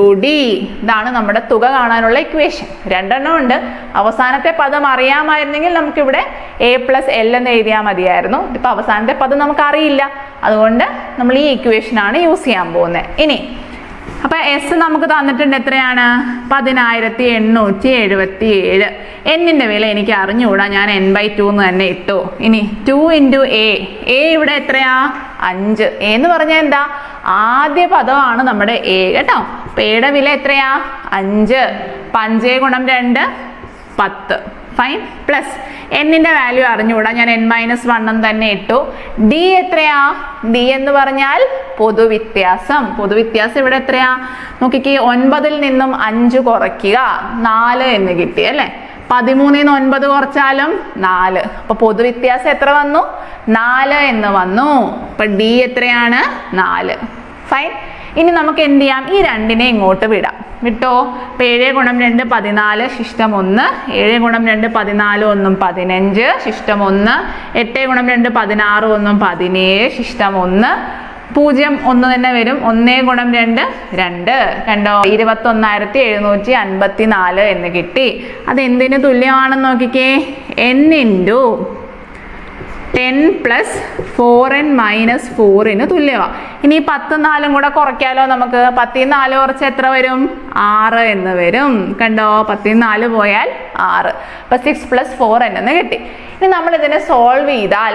[SPEAKER 1] × d. ഇതാണ് നമ്മുടെ തുക കാണാനുള്ള ഇക്വേഷൻ. രണ്ടെണ്ണം ഉണ്ട്. അവസാനത്തെ പദം അറിയാമായിരുന്നെങ്കിൽ നമുക്കിവിടെ a + l എന്ന് എഴുതിയാൽ മതിയായിരുന്നു. ഇപ്പൊ അവസാനത്തെ പദം നമുക്ക് അറിയില്ല, അതുകൊണ്ട് നമ്മൾ ഈ ഇക്വേഷനാണ് യൂസ് ചെയ്യാൻ പോകുന്നത്. ഇനി അപ്പൊ എസ് നമുക്ക് തന്നിട്ടുണ്ട്. എത്രയാണ്? 10877. എന്നിന്റെ വില എനിക്ക് അറിഞ്ഞുകൂടാ, ഞാൻ n/2 എന്ന് തന്നെ ഇട്ടു. ഇനി 2 × a. ഇവിടെ എത്രയാ? 5. എന്ന് പറഞ്ഞാൽ എന്താ? ആദ്യ പദമാണ് നമ്മുടെ a കേട്ടോ. അപ്പൊ എയുടെ വില എത്രയാ? 5. 5 × 2 10. ഫൈൻ. പ്ലസ് എന്നിന്റെ വാല്യൂ അറിഞ്ഞുകൂടാ, ഞാൻ n-1 തന്നെ ഇട്ടു. ഡി എത്രയാ? ഡി എന്ന് പറഞ്ഞാൽ പൊതുവ്യത്യാസം. പൊതുവ്യത്യാസം ഇവിടെ എത്രയാ? നോക്കിക്കേ, 9ൽ നിന്നും 5 കുറയ്ക്കുക, 4 എന്ന് കിട്ടി അല്ലെ. 13ൽ നിന്ന് 9 കുറച്ചാലും 4. അപ്പൊ പൊതുവ്യത്യാസം എത്ര വന്നു? 4 എന്ന് വന്നു. അപ്പൊ ഡി എത്രയാണ്? 4. ഫൈൻ. ഇനി നമുക്ക് എന്ത് ചെയ്യാം? ഈ രണ്ടിനെ ഇങ്ങോട്ട് വിടാം. വിട്ടോ? 7 × 2 14 ശിഷ്ടം 1. 7 × 2 14 1 15 ശിഷ്ടം 1. 8 × 2 16 1 17 ശിഷ്ടം 1. 0 1 തന്നെ വരും. 1 × 2 2. കണ്ടോ? 21754 എന്ന് കിട്ടി. അത് എന്തിനു തുല്യമാണെന്ന് നോക്കിക്കേ. n × 10 + 4n - 4 തുല്യമാണ്. ഇനി 10 4 കൂടെ കുറയ്ക്കാലോ നമുക്ക്. 10 4 കുറച്ച് എത്ര വരും? 6 എന്ന് വരും. കണ്ടോ? 10 4 പോയാൽ 6. അപ്പൊ 6 + 4n എന്ന് കിട്ടി. ഇനി നമ്മൾ ഇതിനെ സോൾവ് ചെയ്താൽ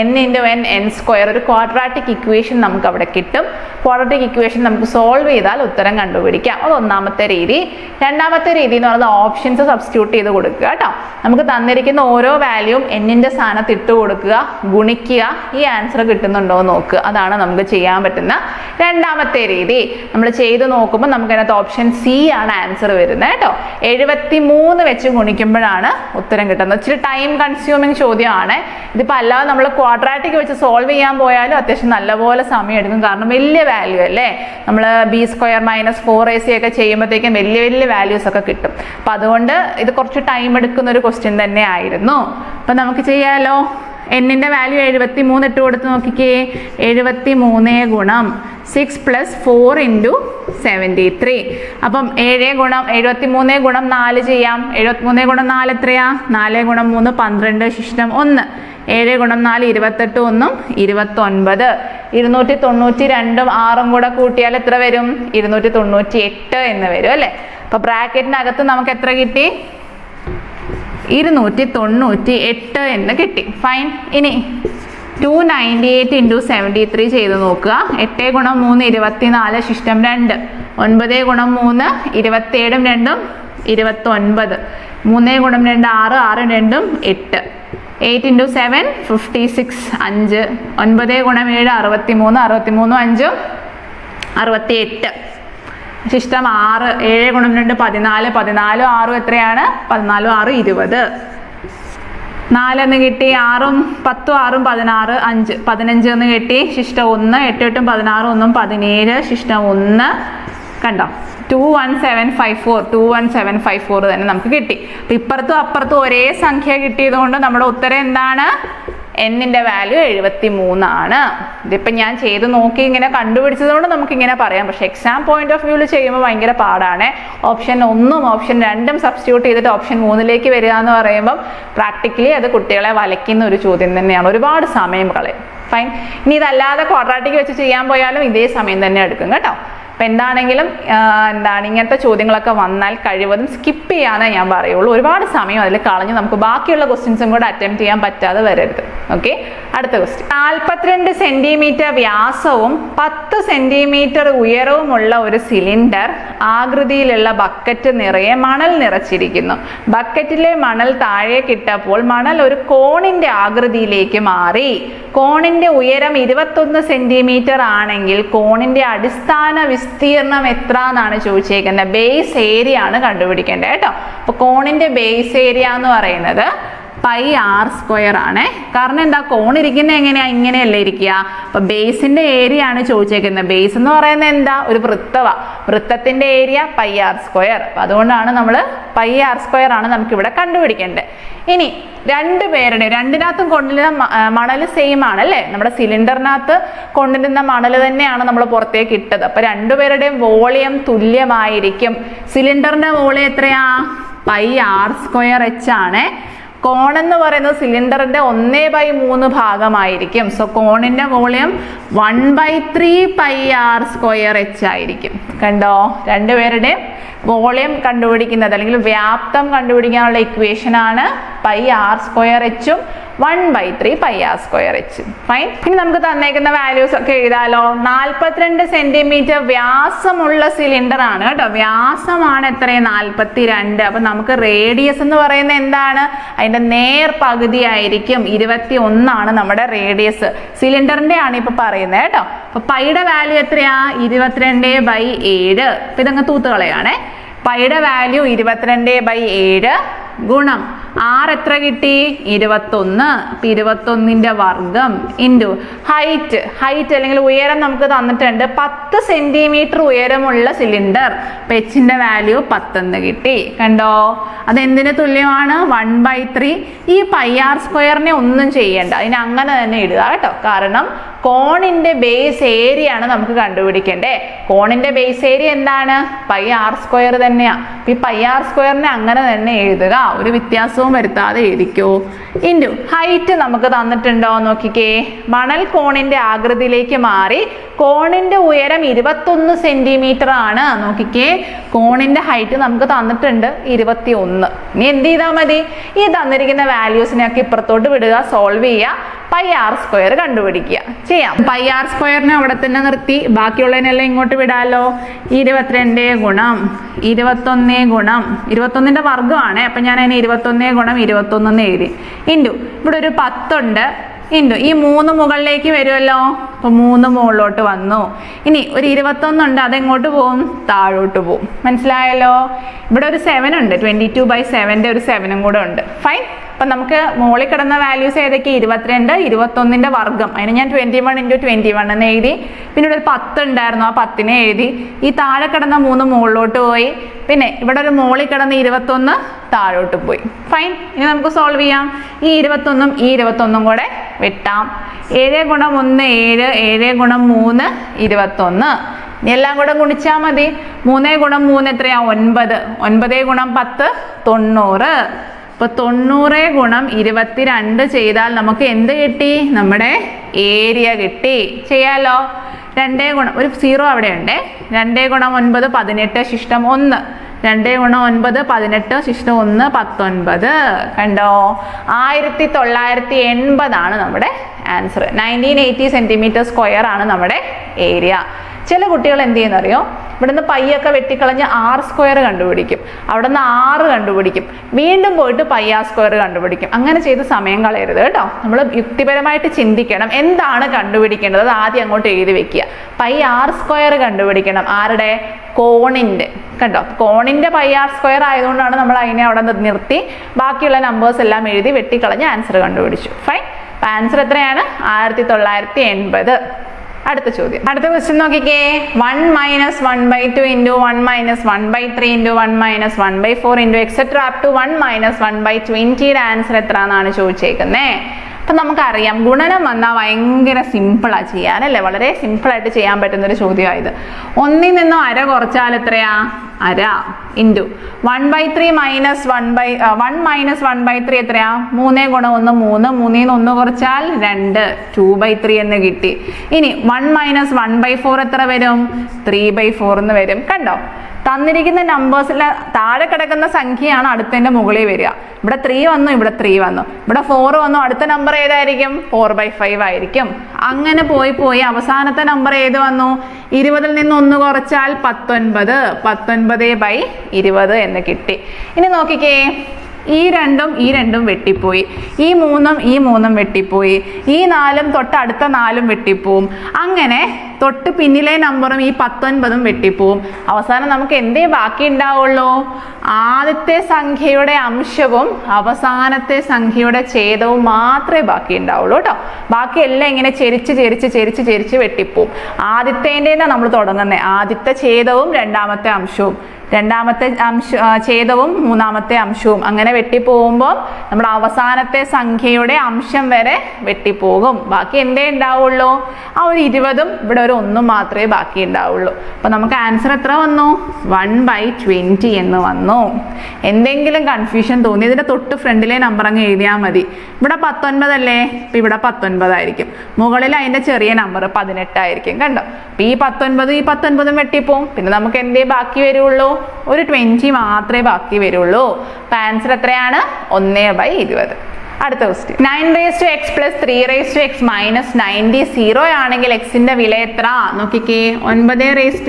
[SPEAKER 1] n × n n² ഒരു ക്വാഡ്രാറ്റിക് ഇക്വേഷൻ നമുക്ക് അവിടെ കിട്ടും. ക്വാഡ്രാറ്റിക് ഇക്വേഷൻ നമുക്ക് സോൾവ് ചെയ്താൽ ഉത്തരം കണ്ടുപിടിക്കാം. അത് ഒന്നാമത്തെ രീതി. രണ്ടാമത്തെ രീതി എന്ന് പറയുന്നത് ഓപ്ഷൻസ് സബ്സ്റ്റിറ്റ്യൂട്ട് ചെയ്ത് കൊടുക്കുക കേട്ടോ. നമുക്ക് തന്നിരിക്കുന്ന ഓരോ വാല്യൂവും എന്നിന്റെ സ്ഥാനത്ത് ഇട്ട് കൊടുക്കുക, ഗുണിക്കുക, ഈ ആൻസർ കിട്ടുന്നുണ്ടോ എന്ന് നോക്കുക. അതാണ് നമുക്ക് ചെയ്യാൻ പറ്റുന്ന രണ്ടാമത്തെ രീതി. നമ്മൾ ചെയ്ത് നോക്കുമ്പോൾ നമുക്ക് അതിനകത്ത് ഓപ്ഷൻ സി ആണ് ആൻസർ വരുന്നത് കേട്ടോ. 73 വെച്ച് ഗുണിക്കുമ്പോഴാണ് ഉത്തരം കിട്ടുന്നത്. ഇച്ചിരി ടൈം കൺസ്യൂമിങ് ചോദ്യമാണ് ഇതിപ്പോ. അല്ലാതെ നമ്മൾ ക്വാഡ്രാറ്റിക് വെച്ച് സോൾവ് ചെയ്യാൻ പോയാലും അത്യാവശ്യം നല്ലപോലെ സമയം എടുക്കും. കാരണം വലിയ വാല്യൂ അല്ലേ, നമ്മൾ b² - 4ac ഒക്കെ ചെയ്യുമ്പോഴത്തേക്കും വലിയ വലിയ വാല്യൂസ് ഒക്കെ കിട്ടും. അപ്പൊ അതുകൊണ്ട് ഇത് കുറച്ച് ടൈം എടുക്കുന്ന ഒരു ക്വസ്റ്റ്യൻ തന്നെ ആയിരുന്നു. അപ്പൊ നമുക്ക് ചെയ്യാലോ. എന്നിൻ്റെ വാല്യൂ 73 ഇട്ട് കൊടുത്ത് നോക്കിക്കേ. 73 ഗുണം 6 + 4 × 73. അപ്പം 73 ഗുണം 4 ചെയ്യാം. 73 ഗുണം 4 എത്രയാ? 4 ഗുണം 3 12 ശിഷ്ടം 1. 7 ഗുണം 4 28 1 29. 292 6 കൂടെ കൂട്ടിയാൽ എത്ര വരും? 298 എന്ന് വരും അല്ലേ? അപ്പൊ ബ്രാക്കറ്റിനകത്ത് നമുക്ക് എത്ര കിട്ടി? 298 എന്ന് കിട്ടി. ഫൈൻ. ഇനി 298 × 73 ചെയ്ത് നോക്കുക. 8 ഗുണം 3 24 ശിഷ്ടം 2. 9 ഗുണം 3 27 2 29. 3 ഗുണം 2 6 6 2 8. 8 × 7 56 5. 9 ഗുണം 7 63 63 5 68. ശിഷ്ടം 6. 7 ഗുണം 2 14 14 6 എത്രയാണ്? 14 6 20. 4 എന്ന് കിട്ടി. 6 10 6 16 5 15 എന്ന് കിട്ടി. ശിഷ്ടം 1. 8 8 16 1 17 ശിഷ്ടം 1. കണ്ടോ? 21754 21754 തന്നെ നമുക്ക് കിട്ടി. അപ്പം ഇപ്പുറത്തും അപ്പുറത്തും ഒരേ സംഖ്യ കിട്ടിയത് കൊണ്ട് നമ്മുടെ ഉത്തരം എന്താണ്? എന്നിൻ്റെ വാല്യൂ 73 ആണ്. ഇതിപ്പം ഞാൻ ചെയ്ത് നോക്കി ഇങ്ങനെ കണ്ടുപിടിച്ചത് കൊണ്ട് നമുക്കിങ്ങനെ പറയാം. പക്ഷെ എക്സാം പോയിന്റ് ഓഫ് വ്യൂവിൽ ചെയ്യുമ്പോൾ ഭയങ്കര പാടാണ്. ഓപ്ഷൻ 1ഉം ഓപ്ഷൻ 2ഉം സബ്സ്റ്റിറ്റ്യൂട്ട് ചെയ്തിട്ട് ഓപ്ഷൻ 3ലേക്ക് വരിക എന്ന് പറയുമ്പം പ്രാക്ടിക്കലി അത് കുട്ടികളെ വലയ്ക്കുന്ന ഒരു ചോദ്യം തന്നെയാണ്. ഒരുപാട് സമയം കളയും. ഫൈൻ. ഇനി ഇതല്ലാതെ ക്വാഡ്രാറ്റിക് വെച്ച് ചെയ്യാൻ പോയാലും ഇതേ സമയം തന്നെ എടുക്കും കേട്ടോ. അപ്പം എന്താണെങ്കിലും ഇങ്ങനത്തെ ചോദ്യങ്ങളൊക്കെ വന്നാൽ കഴിവതും സ്കിപ്പ് ചെയ്യാനേ ഞാൻ പറയുള്ളൂ. ഒരുപാട് സമയം അതിൽ കളഞ്ഞ് നമുക്ക് ബാക്കിയുള്ള ക്വസ്റ്റ്യൻസും കൂടെ അറ്റംപ്റ്റ് ചെയ്യാൻ പറ്റാതെ വരരുത്. ഓക്കെ, അടുത്ത ക്വസ്റ്റ്യൻ. 42 സെന്റിമീറ്റർ വ്യാസവും 10 സെന്റിമീറ്റർ ഉയരവുമുള്ള ഒരു സിലിണ്ടർ ആകൃതിയിലുള്ള ബക്കറ്റ് നിറയെ മണൽ നിറച്ചിരിക്കുന്നു. ബക്കറ്റിലെ മണൽ താഴേക്കിട്ടപ്പോൾ മണൽ ഒരു കോണിന്റെ ആകൃതിയിലേക്ക് മാറി. കോണിന്റെ ഉയരം 21 സെന്റിമീറ്റർ ആണെങ്കിൽ കോണിന്റെ അടിസ്ഥാന വിസ്തീർണം എത്ര എന്നാണ് ചോദിച്ചേക്കുന്നത്. ബേസ് ഏരിയ ആണ് കണ്ടുപിടിക്കേണ്ടത് കേട്ടോ. അപ്പൊ കോണിന്റെ ബേസ് ഏരിയ എന്ന് പറയുന്നത് πr² ആണ്. കാരണം എന്താ? കോൺ ഇരിക്കുന്നത് എങ്ങനെയാ? ഇങ്ങനെയല്ലേ ഇരിക്കുക. അപ്പൊ ബേസിന്റെ ഏരിയ ആണ് ചോദിച്ചേക്കുന്നത്. ബേസ് എന്ന് പറയുന്നത് എന്താ? ഒരു വൃത്തവാ. വൃത്തത്തിന്റെ ഏരിയ πr². അപ്പൊ അതുകൊണ്ടാണ് നമ്മൾ πr² ആണ് നമുക്കിവിടെ കണ്ടുപിടിക്കേണ്ടത്. ഇനി രണ്ടിനകത്തും കൊണ്ടിരുന്ന മണൽ സെയിം ആണ് അല്ലേ? നമ്മുടെ സിലിണ്ടറിനകത്ത് കൊണ്ടിരുന്ന മണൽ തന്നെയാണ് നമ്മൾ പുറത്തേക്ക് ഇട്ടത്. അപ്പൊ രണ്ടുപേരുടെയും വോളിയം തുല്യമായിരിക്കും. സിലിണ്ടറിന്റെ വോളിയം എത്രയാ? πr²h ആണ്. കോൺ എന്ന് പറയുന്നത് സിലിണ്ടറിന്റെ 1/3 ഭാഗമായിരിക്കും. സോ കോണിന്റെ വോളിയം 1/3 πr²h ആയിരിക്കും. കണ്ടോ? രണ്ടുപേരുടെയും വോളിയം കണ്ടുപിടിക്കുന്നത് അല്ലെങ്കിൽ വ്യാപ്തം കണ്ടുപിടിക്കാനുള്ള ഇക്വേഷൻ ആണ് πr²h 1/3 πr²h. ഫൈൻ. ഇനി നമുക്ക് തന്നേക്കുന്ന വാല്യൂസ് ഒക്കെ എഴുതാലോ. 42 സെന്റിമീറ്റർ വ്യാസമുള്ള സിലിണ്ടർ ആണ് കേട്ടോ. വ്യാസമാണ് എത്രയും 42. അപ്പൊ നമുക്ക് റേഡിയസ് എന്ന് പറയുന്നത് എന്താണ്? അതിന്റെ നേർ പകുതി ആയിരിക്കും. 21 ആണ് നമ്മുടെ റേഡിയസ്. സിലിണ്ടറിന്റെ ആണ് ഇപ്പൊ പറയുന്നത് കേട്ടോ. അപ്പൊ പൈയുടെ വാല്യൂ എത്രയാ? 22/7. അപ്പൊ ഇതങ്ങ് തൂത്തുകളയാണേ. പൈയുടെ വാല്യൂ 22/7 ഗുണം r എത്ര കിട്ടി? 21. 21ന്റെ വർഗം ഇൻറ്റു ഹൈറ്റ് അല്ലെങ്കിൽ ഉയരം നമുക്ക് തന്നിട്ടുണ്ട്. 10 സെന്റിമീറ്റർ ഉയരമുള്ള സിലിണ്ടർ. പെച്ചിന്റെ വാല്യൂ 10 എന്ന് കിട്ടി. കണ്ടോ? അതെന്തിന് തുല്യമാണ്? 1/3. ഈ πr² ഒന്നും ചെയ്യണ്ട, അതിന് അങ്ങനെ തന്നെ ഇടുക കേട്ടോ. കാരണം കോണിന്റെ ബേസ് ഏരിയ ആണ് നമുക്ക് കണ്ടുപിടിക്കേണ്ടേ. കോണിന്റെ ബേസ് ഏരിയ എന്താണ്? πr² തന്നെയാ. ഈ πr² അങ്ങനെ തന്നെ എഴുതുക, ഒരു വ്യത്യാസവും വരുത്താതെ എഴുതിക്കോ. ഇൻറ്റു ഹൈറ്റ് നമുക്ക് തന്നിട്ടുണ്ടോ നോക്കിക്കേ. മണൽ കോണിന്റെ ആകൃതിയിലേക്ക് മാറി. കോണിന്റെ ഉയരം 21 സെന്റിമീറ്റർ ആണ്. നോക്കിക്കേ, കോണിന്റെ ഹൈറ്റ് നമുക്ക് തന്നിട്ടുണ്ട് 21. ഇനി എന്ത് ചെയ്താൽ മതി? ഈ തന്നിരിക്കുന്ന വാല്യൂസിനെയൊക്കെ ഇപ്പുറത്തോട്ട് വിടുക, സോൾവ് ചെയ്യുക, πr² കണ്ടുപിടിക്കുക. ചെയ്യാം. πr² അവിടെ തന്നെ നിർത്തി, ബാക്കിയുള്ളതിനെല്ലാം ഇങ്ങോട്ട് വിടാലോ. 22 ഗുണം 21 ഗുണം 21ന്റെ വർഗമാണ്. അപ്പൊ ഞാൻ അതിന് 21 ഗുണം 21 എന്ന് എഴുതി. ഇൻറ്റു ഇവിടെ ഒരു 10 ഉണ്ട്. ഇൻറ്റു ഈ 3 മുകളിലേക്ക് വരുമല്ലോ. അപ്പൊ 3 മുകളിലോട്ട് വന്നു. ഇനി ഒരു 21 ഉണ്ട്, അതെങ്ങോട്ട് പോവും? താഴോട്ട് പോവും. മനസ്സിലായല്ലോ? ഇവിടെ ഒരു 7 ഉണ്ട്. 22/7 ഒരു 7ഉം കൂടെ ഉണ്ട്. ഫൈൻ. അപ്പം നമുക്ക് മുകളിൽ കിടന്ന വാല്യൂസ് ഏതൊക്കെ 22, 21ന്റെ വർഗ്ഗം, അതിന് ഞാൻ 21 × 21 എന്ന് എഴുതി. പിന്നെ ഇവിടെ ഒരു 10 ഉണ്ടായിരുന്നു, ആ 10നെ എഴുതി. ഈ താഴെ കിടന്ന 3 മുകളിലോട്ട് പോയി. പിന്നെ ഇവിടെ ഒരു മുകളിൽ കിടന്ന 21 താഴോട്ട് പോയി. ഫൈൻ. ഇനി നമുക്ക് സോൾവ് ചെയ്യാം. ഈ 21ഉം ഈ 21ഉം കൂടെ വെട്ടാം. 7 × 1 7, 7 × 3 21. ഇനി എല്ലാം കൂടെ ഗുണിച്ചാൽ മതി. 3 × 3 എത്രയാ? 9. 9 × 10 90. അപ്പോൾ 90 × 22 ചെയ്താൽ നമുക്ക് എന്ത് കിട്ടി? നമ്മുടെ ഏരിയ കിട്ടി. ചെയ്യാലോ? 2 × ഒരു 0 അവിടെ ഉണ്ട്. 2 × 9 18 ശിഷ്ടം 1. 2 × 9 18 ശിഷ്ടം 1 19. കണ്ടോ? 1980 ആണ് നമ്മുടെ ആൻസർ. 1980 cm² ആണ് നമ്മുടെ ഏരിയ. ചില കുട്ടികൾ എന്ത് ചെയ്യുന്നറിയോ? ഇവിടുന്ന് പയ്യൊക്കെ വെട്ടിക്കളഞ്ഞ് R² കണ്ടുപിടിക്കും, അവിടെ നിന്ന് 6 കണ്ടുപിടിക്കും, വീണ്ടും പോയിട്ട് R² കണ്ടുപിടിക്കും. അങ്ങനെ ചെയ്ത് സമയം കളയരുത് കേട്ടോ. നമ്മൾ യുക്തിപരമായിട്ട് ചിന്തിക്കണം, എന്താണ് കണ്ടുപിടിക്കേണ്ടത് അത് ആദ്യം അങ്ങോട്ട് എഴുതി വെക്കുക. R² കണ്ടുപിടിക്കണം. ആരുടെ? കോണിൻ്റെ. കണ്ടോ? കോണിൻ്റെ R² ആയതുകൊണ്ടാണ് നമ്മൾ അതിനെ അവിടെ നിർത്തി ബാക്കിയുള്ള നമ്പേഴ്സ് എല്ലാം എഴുതി വെട്ടിക്കളഞ്ഞ് ആൻസർ കണ്ടുപിടിച്ചു. ഫൈൻ. അപ്പം ആൻസർ എത്രയാണ്? 1980. അടുത്ത ചോദ്യം. അടുത്ത ക്വസ്റ്റ്യൻ നോക്കിക്കേ. 1 - 1/2 × 1 - 1/3 × 1 - 1/4 × etc. up to 1 - 1/20 ആൻസർ എത്ര എന്നാണ് ചോദിച്ചേക്കുന്നത്. അപ്പം നമുക്കറിയാം ഗുണനം വന്നാൽ ഭയങ്കര സിമ്പിളാണ് ചെയ്യാൻ, അല്ലേ? വളരെ സിമ്പിളായിട്ട് ചെയ്യാൻ പറ്റുന്നൊരു ചോദ്യമായത്. 1ൽ നിന്നും അര കുറച്ചാൽ എത്രയാ? അര ഇൻറ്റു 1/3 - 1/3 എത്രയാ? 3 × 1 3. 3ൽ നിന്ന് 1 കുറച്ചാൽ 2, 2/3 എന്ന് കിട്ടി. ഇനി 1 - 1/4 എത്ര വരും? 3/4 എന്ന് വരും. കണ്ടോ? തന്നിരിക്കുന്ന നമ്പേഴ്സിൽ താഴെ കിടക്കുന്ന സംഖ്യയാണ് അടുത്തതിൻ്റെ മുകളിൽ വരിക. ഇവിടെ 3 വന്നു, ഇവിടെ 3 വന്നു, ഇവിടെ 4 വന്നു. അടുത്ത നമ്പർ ഏതായിരിക്കും? 4/5 ആയിരിക്കും. അങ്ങനെ പോയി അവസാനത്തെ നമ്പർ ഏത് വന്നു? 20ൽ നിന്ന് 1 കുറച്ചാൽ 19. 19/20 എന്ന് കിട്ടി. ഇനി നോക്കിക്കേ, ഈ രണ്ടും വെട്ടിപ്പോയി, ഈ 3ഉം വെട്ടിപ്പോയി, ഈ 4ഉം തൊട്ടടുത്ത 4ഉം വെട്ടിപ്പോവും. അങ്ങനെ തൊട്ട് പിന്നിലെ നമ്പറും ഈ 19ഉം വെട്ടിപ്പോവും. അവസാനം നമുക്ക് എന്തേ ബാക്കി ഉണ്ടാവുള്ളൂ? ആദ്യത്തെ സംഖ്യയുടെ അംശവും അവസാനത്തെ സംഖ്യയുടെ ഛേദവും മാത്രമേ ബാക്കി ഉണ്ടാവുള്ളൂ കേട്ടോ. ബാക്കിയെല്ലാം ഇങ്ങനെ ചെരിച്ച് വെട്ടിപ്പോവും. ആദ്യത്തേൻ്റെന്നാണ് നമ്മൾ തുടങ്ങുന്നത്. ആദ്യത്തെ ഛേദവും രണ്ടാമത്തെ അംശവും, രണ്ടാമത്തെ ഛേദവും മൂന്നാമത്തെ അംശവും അങ്ങനെ വെട്ടിപ്പോകുമ്പോൾ നമ്മുടെ അവസാനത്തെ സംഖ്യയുടെ അംശം വരെ വെട്ടിപ്പോകും. ബാക്കി എന്തേ ഉണ്ടാവുള്ളൂ? ആ ഒരു 20ഉം ഇവിടെ ഒരു 1ഉം മാത്രമേ ബാക്കി ഉണ്ടാവുള്ളൂ. അപ്പം നമുക്ക് ആൻസർ എത്ര വന്നു? 1/20 എന്ന് വന്നു. എന്തെങ്കിലും കൺഫ്യൂഷൻ തോന്നി ഇതിൻ്റെ തൊട്ട് ഫ്രണ്ടിലെ നമ്പർ അങ്ങ് എഴുതിയാൽ മതി. ഇവിടെ 19 അല്ലേ? ഇപ്പം ഇവിടെ 19 ആയിരിക്കും. മുകളിൽ അതിൻ്റെ ചെറിയ നമ്പർ 18 ആയിരിക്കും. കണ്ടോ? അപ്പം ഈ 19ഉം വെട്ടിപ്പോവും. പിന്നെ നമുക്ക് എന്തേ ബാക്കി വരുള്ളൂ? ഒരു 20 മാത്രമേ ബാക്കി വരുള്ളൂ. അപ്പം ആൻസർ എത്രയാണ്? 1/20. അടുത്ത ക്വസ്റ്റ്യൻ. 9x + 3x - 90 0 ആണെങ്കിൽ എക്സിന്റെ വില എത്ര? നോക്കിക്കേ. 9x +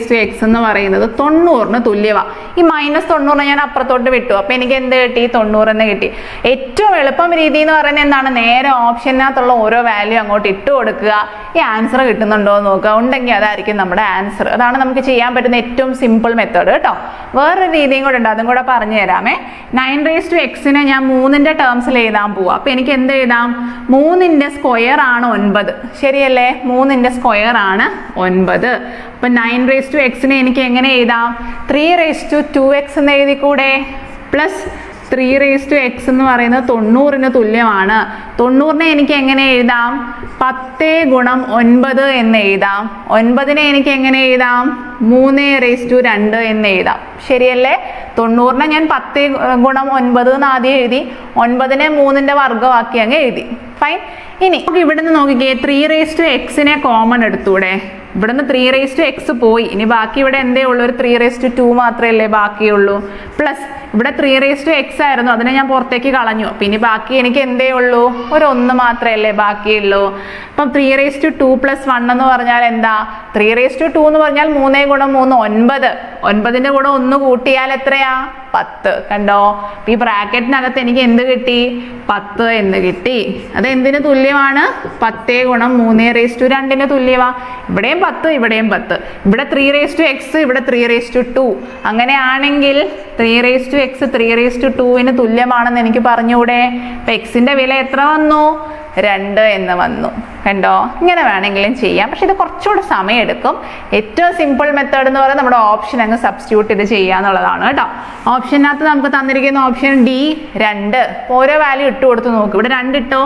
[SPEAKER 1] 3x എന്ന് പറയുന്നത് 90ന് തുല്യമാണ്. ഈ -90 ഞാൻ അപ്പുറത്തോട്ട് വിട്ടു. അപ്പൊ എനിക്ക് എന്ത് കിട്ടി? 90 എന്ന് കിട്ടി. ഏറ്റവും എളുപ്പം രീതി എന്ന് പറയുന്നത് എന്താണ്? നേരെ ഓപ്ഷനകത്തുള്ള ഓരോ വാല്യൂ അങ്ങോട്ട് ഇട്ട് കൊടുക്കുക. ഈ ആൻസർ കിട്ടുന്നുണ്ടോ എന്ന് നോക്കുക. ഉണ്ടെങ്കിൽ അതായിരിക്കും നമ്മുടെ ആൻസർ. അതാണ് നമുക്ക് ചെയ്യാൻ പറ്റുന്ന ഏറ്റവും സിമ്പിൾ മെത്തേഡ് കേട്ടോ. വേറൊരു രീതിയും കൂടെ ഉണ്ട്, അതും കൂടെ പറഞ്ഞു തരാമേ. 9x ഞാൻ 3ന്റെ ടേംസിൽ എഴുതാൻ പോവാ. അപ്പൊ എനിക്ക് എന്ത് എഴുതാം? 3ന്റെ സ്ക്വയർ ആണ് 9. ശരിയല്ലേ? 3ന്റെ സ്ക്വയർ ആണ് 9. അപ്പൊ 9x എനിക്ക് എങ്ങനെ എഴുതാം? 3x എന്ന് എഴുതിക്കൂടെ? പ്ലസ് 3x എന്ന് പറയുന്നത് 90ന് തുല്യമാണ്. 90നെ എനിക്ക് എങ്ങനെ എഴുതാം? 10 × 9 എന്ന് എഴുതാം. 9നെ എനിക്ക് എങ്ങനെ എഴുതാം? 3/2 എന്ന് എഴുതാം. ശരിയല്ലേ? 90നെ ഞാൻ 10 × 9 എന്ന് ആദ്യം എഴുതി, 9നെ 3ന്റെ വർഗ്ഗമാക്കി അങ്ങ് എഴുതി. ഫൈൻ. ഇനി നമുക്ക് ഇവിടുന്ന് നോക്കിക്കേ. 3x common എടുത്തൂടെ? ഇവിടുന്ന് 3x പോയി. ഇനി ബാക്കി ഇവിടെ എന്തേ ഉള്ളൂ? ഒരു 3/2 മാത്രമല്ലേ ബാക്കിയുള്ളൂ. പ്ലസ് ഇവിടെ 3x ആയിരുന്നു, അതിനെ ഞാൻ പുറത്തേക്ക് കളഞ്ഞു. അപ്പം ഇനി ബാക്കി എനിക്ക് എന്തേ ഉള്ളൂ? ഒരു 1 മാത്രമല്ലേ ബാക്കിയുള്ളൂ. അപ്പം 3/2 + 1 എന്ന് പറഞ്ഞാൽ എന്താ? 3/2 എന്ന് പറഞ്ഞാൽ 3 × 3 9. 9ന്റെ കൂടെ 1 കൂട്ടിയാൽ എത്രയാ? 10. കണ്ടോ? ഈ ബ്രാക്കറ്റിനകത്ത് എനിക്ക് എന്ത് കിട്ടി? 10 എന്ന് കിട്ടി. അത് എന്തിന് തുല്യമാണ്? 10 × 3/2 തുല്യമാ. ഇവിടെയും 10, ഇവിടെയും 10. ഇവിടെ 3x, ഇവിടെ 3/2. അങ്ങനെയാണെങ്കിൽ 3x എക്സ് 3/2 തുല്യമാണെന്ന് എനിക്ക് പറഞ്ഞൂടെ? അപ്പൊ എക്സിന്റെ വില എത്ര വന്നു? 2 എന്ന് വന്നു. കണ്ടോ? ഇങ്ങനെ വേണമെങ്കിലും ചെയ്യാം, പക്ഷെ ഇത് കുറച്ചുകൂടെ സമയം എടുക്കും. ഏറ്റവും സിമ്പിൾ മെത്തേഡ് എന്ന് പറയുന്നത് നമ്മുടെ ഓപ്ഷൻ അങ്ങ് സബ്സ്റ്റിറ്റ്യൂട്ട് ചെയ്ത് ചെയ്യാന്നുള്ളതാണ് കേട്ടോ. ഓപ്ഷനകത്ത് നമുക്ക് തന്നിരിക്കുന്ന ഓപ്ഷൻ ഡി 2. ഓരോ വാല്യൂ ഇട്ട് കൊടുത്ത് നോക്കും. ഇവിടെ 2 ഇട്ടോ.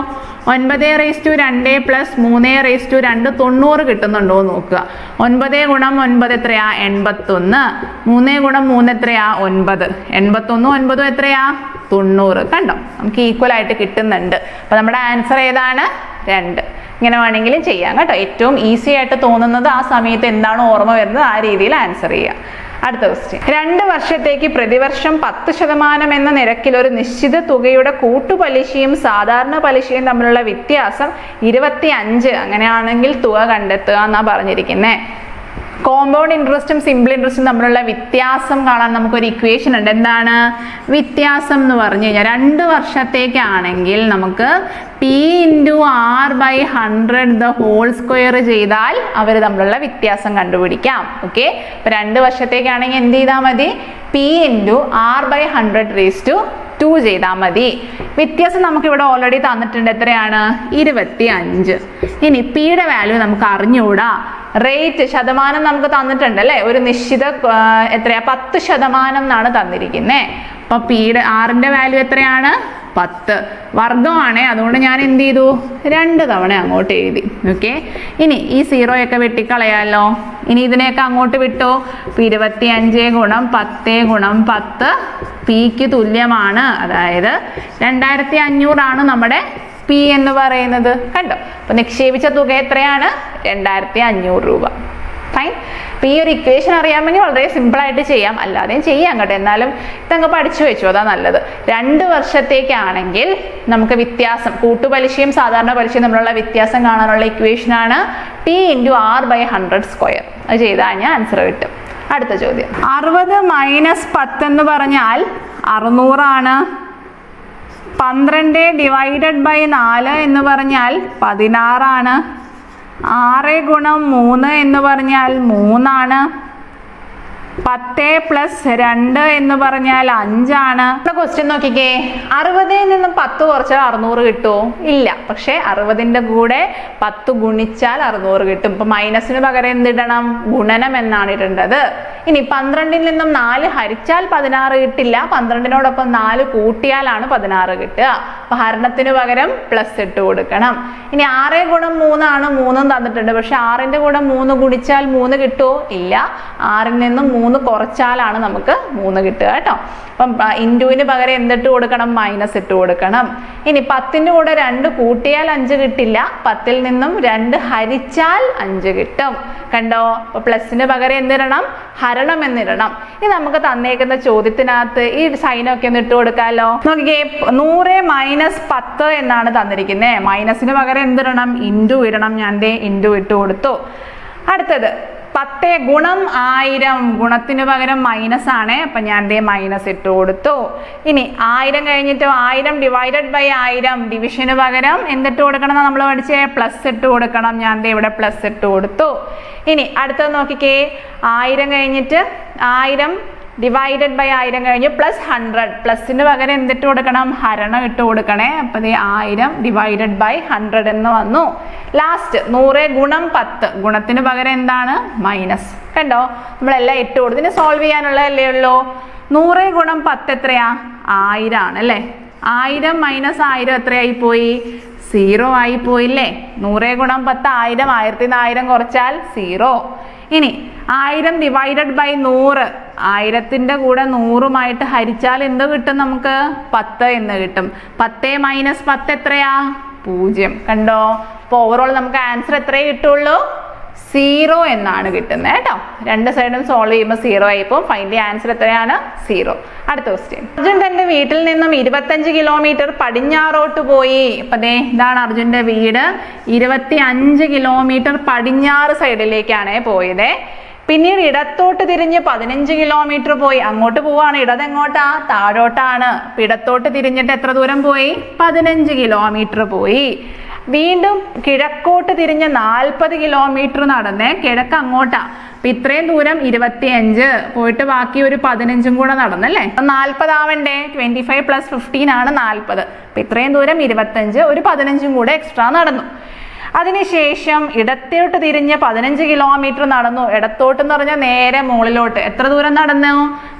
[SPEAKER 1] 9/2 പ്ലസ് 3/2 90 കിട്ടുന്നുണ്ടോ എന്ന് നോക്കുക. 9 ഗുണം 9 എത്രയാ? 81. 3 ഗുണം 3 എത്രയാ? 9. 81 9 എത്രയാ? 90. കണ്ടോ? നമുക്ക് ഈക്വൽ ആയിട്ട് കിട്ടുന്നുണ്ട്. അപ്പൊ നമ്മുടെ ആൻസർ ഏതാണ്? 2. ഇങ്ങനെ വേണമെങ്കിലും ചെയ്യാം കേട്ടോ. ഏറ്റവും ഈസി ആയിട്ട് തോന്നുന്നത് ആ സമയത്ത് എന്താണ് ഓർമ്മ വരുന്നത് ആ രീതിയിൽ ആൻസർ ചെയ്യാം. അടുത്ത ക്വസ്റ്റ്യൻ. 2 വർഷത്തേക്ക് പ്രതിവർഷം 10% എന്ന നിരക്കിൽ ഒരു നിശ്ചിത തുകയുടെ കൂട്ടുപലിശയും സാധാരണ പലിശയും തമ്മിലുള്ള വ്യത്യാസം 25. അങ്ങനെയാണെങ്കിൽ തുക കണ്ടെത്തുക എന്നാ പറഞ്ഞിരിക്കുന്നത്. കോമ്പൗണ്ട് ഇൻട്രസ്റ്റും സിമ്പിൾ ഇൻട്രസ്റ്റും തമ്മിലുള്ള വ്യത്യാസം കാണാൻ നമുക്കൊരു ഇക്വേഷൻ ഉണ്ട്. എന്താണ് വ്യത്യാസം എന്ന് പറഞ്ഞു കഴിഞ്ഞാൽ 2 വർഷത്തേക്കാണെങ്കിൽ നമുക്ക് P × R/100 ചെയ്താൽ അവർ തമ്മിലുള്ള വ്യത്യാസം കണ്ടുപിടിക്കാം. ഓക്കെ, അപ്പൊ 2 വർഷത്തേക്കാണെങ്കിൽ എന്ത് ചെയ്താൽ മതി? P × R/100 ചെയ്താൽ മതി. വ്യത്യാസം നമുക്ക് ഇവിടെ ഓൾറെഡി തന്നിട്ടുണ്ട്. എത്രയാണ്? 25. ഇനി പിയുടെ വാല്യൂ നമുക്ക് അറിഞ്ഞുകൂടാ. റേറ്റ് ശതമാനം നമുക്ക് തന്നിട്ടുണ്ട് അല്ലേ? ഒരു നിശ്ചിത എത്രയാ? 10% എന്നാണ് തന്നിരിക്കുന്നത്. അപ്പൊ പിയുടെ ആറിന്റെ വാല്യൂ എത്രയാണ്? 10. വർഗമാണ്, അതുകൊണ്ട് ഞാൻ എന്ത് ചെയ്തു? 2 തവണ അങ്ങോട്ട് എഴുതി. ഓക്കെ, ഇനി ഈ 0 ഒക്കെ വെട്ടിക്കളയാലോ. ഇനി ഇതിനെയൊക്കെ അങ്ങോട്ട് വിട്ടോ. 25 ഗുണം 10 ഗുണം 10 പിക്ക് തുല്യമാണ്. അതായത് 2500 ആണ് നമ്മുടെ പി എന്ന് പറയുന്നത്. കണ്ടോ? അപ്പൊ നിക്ഷേപിച്ച തുക എത്രയാണ്? 2500 രൂപ. ഫൈൻ. അപ്പൊ ഈ ഒരു ഇക്വേഷൻ അറിയാമെങ്കിൽ വളരെ സിമ്പിൾ ആയിട്ട് ചെയ്യാം, അല്ലാതെയും ചെയ്യാം കേട്ടോ. എന്നാലും ഇതങ്ങ് പഠിച്ചു വെച്ചു, അതാ നല്ലത്. 2 വർഷത്തേക്കാണെങ്കിൽ നമുക്ക് വ്യത്യാസം, കൂട്ടുപലിശയും സാധാരണ പലിശയും തമ്മിലുള്ള വ്യത്യാസം കാണാനുള്ള ഇക്വേഷൻ ആണ് P × R/100². അത് ചെയ്താൽ ഞാൻ ആൻസർ കിട്ടും. അടുത്ത ചോദ്യം. 60 - 10 എന്ന് പറഞ്ഞാൽ 600 ആണ്. 12 ÷ 4 എന്ന് പറഞ്ഞാൽ 16 ആണ്. 6 ഗുണം 3 എന്ന് പറഞ്ഞാൽ 3 ആണ്. 10 + 2 എന്ന് പറഞ്ഞാൽ 5 ആണ്. ക്വസ്റ്റ്യൻ നോക്കിക്കേ. 60-ൽ നിന്നും 10 കുറച്ചാൽ 600 കിട്ടുമോ? ഇല്ല. പക്ഷെ 60-ന്റെ കൂടെ 10 ഗുണിച്ചാൽ 600 കിട്ടും. ഇപ്പൊ മൈനസിന് പകരം എന്തിടണം? ഗുണനം എന്നാണ് ഇടേണ്ടത്. ഇനി 12-ൽ നിന്നും 4 ഹരിച്ചാൽ 16 കിട്ടില്ല. 12-നോടൊപ്പം 4 കൂട്ടിയാലാണ് 16 കിട്ടുക. അപ്പൊ ഹരണത്തിന് പകരം പ്ലസ് ഇട്ട് കൊടുക്കണം. ഇനി 6 ഗുണം 3 ആണ്. 3 തന്നിട്ടുണ്ട്. പക്ഷെ 6-ന്റെ കൂടെ 3 ഗുണിച്ചാൽ 3 കിട്ടുമോ? ഇല്ല. 6-ൽ നിന്നും 3 കുറച്ചാലാണ് നമുക്ക് 3 കിട്ടുക കേട്ടോ. അപ്പം ഇൻറ്റുവിന് പകരം എന്തിട്ട് കൊടുക്കണം? മൈനസ് ഇട്ട് കൊടുക്കണം. ഇനി 10-ന്റെ കൂടെ 2 കൂട്ടിയാൽ 5 കിട്ടില്ല. 10-ൽ നിന്നും 2 ഹരിച്ചാൽ 5 കിട്ടും. കണ്ടോ? അപ്പൊ പ്ലസിന് പകരം എന്തിടണം? ഹരണം എന്നിടണം. ഇനി നമുക്ക് തന്നേക്കുന്ന ചോദ്യത്തിനകത്ത് ഈ സൈനൊക്കെ ഒന്ന് ഇട്ട് കൊടുക്കാമല്ലോ. നോക്കിക്കേ. 100 - 10 എന്നാണ് തന്നിരിക്കുന്നത്. മൈനസിന് പകരം എന്തിടണം? ഇൻറ്റു ഇടണം. ഞാൻ ദേ ഇൻറ്റു ഇട്ട് കൊടുത്തു. അടുത്തത് 10 ഗുണം 1000. ഗുണത്തിന് പകരം മൈനസ് ആണ്. അപ്പൊ ഞാൻ ദേ മൈനസ് ഇട്ട് കൊടുത്തു. ഇനി 1000 കഴിഞ്ഞിട്ട് 1000 ÷ 1000 ഡിവിഷന് പകരം എന്തിട്ട് കൊടുക്കണം? നമ്മൾ പഠിച്ചേ പ്ലസ് ഇട്ട് കൊടുക്കണം. ഞാൻ ദേ ഇവിടെ പ്ലസ് ഇട്ട് കൊടുത്തു. ഇനി അടുത്തത് നോക്കിക്കേ. 1000 കഴിഞ്ഞിട്ട് 1000 ഡിവൈഡഡ് ബൈ 1000 കഴിഞ്ഞ് പ്ലസ് 100. പ്ലസിന് പകരം എന്തിട്ട് കൊടുക്കണം? ഹരണം ഇട്ട് കൊടുക്കണേ. അപ്പൊ 1000 ഡിവൈഡഡ് ബൈ 100 എന്ന് വന്നു. ലാസ്റ്റ് 100 ഗുണം 10. ഗുണത്തിന് പകരം എന്താണ്? മൈനസ്. കണ്ടോ? നമ്മളെല്ലാം ഇട്ട് കൊടുത്ത് ഇതിന് സോൾവ് ചെയ്യാനുള്ളതല്ലേ ഉള്ളൂ. 100 ഗുണം 10 എത്രയാ? 1000 ആണ് അല്ലേ. 1000 മൈനസ് 1000 എത്രയായി പോയി? 0 ആയി പോയില്ലേ. 100 ഗുണം 10 1000. 1000-ൽ നിന്ന് 1000 കുറച്ചാൽ 0. ഇനി 1000 ഡിവൈഡഡ് ബൈ 100. 1000-ന്റെ കൂടെ 100-മായിട്ട് ഹരിച്ചാൽ എന്ത് കിട്ടും നമുക്ക്? 10 എന്ന് കിട്ടും. 10 - 10 എത്രയാ? 0. കണ്ടോ? അപ്പൊ ഓവറോൾ നമുക്ക് ആൻസർ എത്രയേ കിട്ടുള്ളൂ? 0 എന്നാണ് കിട്ടുന്നത് കേട്ടോ. 2 സൈഡും സോൾവ് ചെയ്യുമ്പോൾ 0 ആയിപ്പോൾ ഫൈനലി ആൻസർ എത്രയാണ്? 0. അടുത്ത ക്വസ്റ്റ്യൻ. അർജുൻ തന്റെ വീട്ടിൽ നിന്നും 25 കിലോമീറ്റർ പടിഞ്ഞാറോട്ട് പോയി. അപ്പൊ ദേ ഇതാണ് അർജുന്റെ വീട്. 25 കിലോമീറ്റർ പടിഞ്ഞാറ് സൈഡിലേക്കാണ് പോയത്. പിന്നീട് ഇടത്തോട്ട് തിരിഞ്ഞ് 15 കിലോമീറ്റർ പോയി. അങ്ങോട്ട് പോവാണ്. ഇടതെങ്ങോട്ടാ? താഴോട്ടാണ്. ഇടത്തോട്ട് തിരിഞ്ഞിട്ട് എത്ര ദൂരം പോയി? 15 കിലോമീറ്റർ പോയി. വീണ്ടും കിഴക്കോട്ട് തിരിഞ്ഞ് 40 കിലോമീറ്റർ നടന്നേ. കിഴക്ക് അങ്ങോട്ടാ. അപ്പൊ ഇത്രയും ദൂരം 25 പോയിട്ട് ബാക്കി ഒരു 15 കൂടെ നടന്നല്ലേ. 40 ആവണ്ടേ? 25 + 15 ആണ് 40. അപ്പൊ ഇത്രയും ദൂരം 25, ഒരു 15 കൂടെ എക്സ്ട്രാ നടന്നു. അതിനുശേഷം ഇടത്തോട്ട് തിരിഞ്ഞ് 15 കിലോമീറ്റർ നടന്നു. ഇടത്തോട്ട് എന്ന് പറഞ്ഞാൽ നേരെ മുകളിലോട്ട്. എത്ര ദൂരം നടന്നു?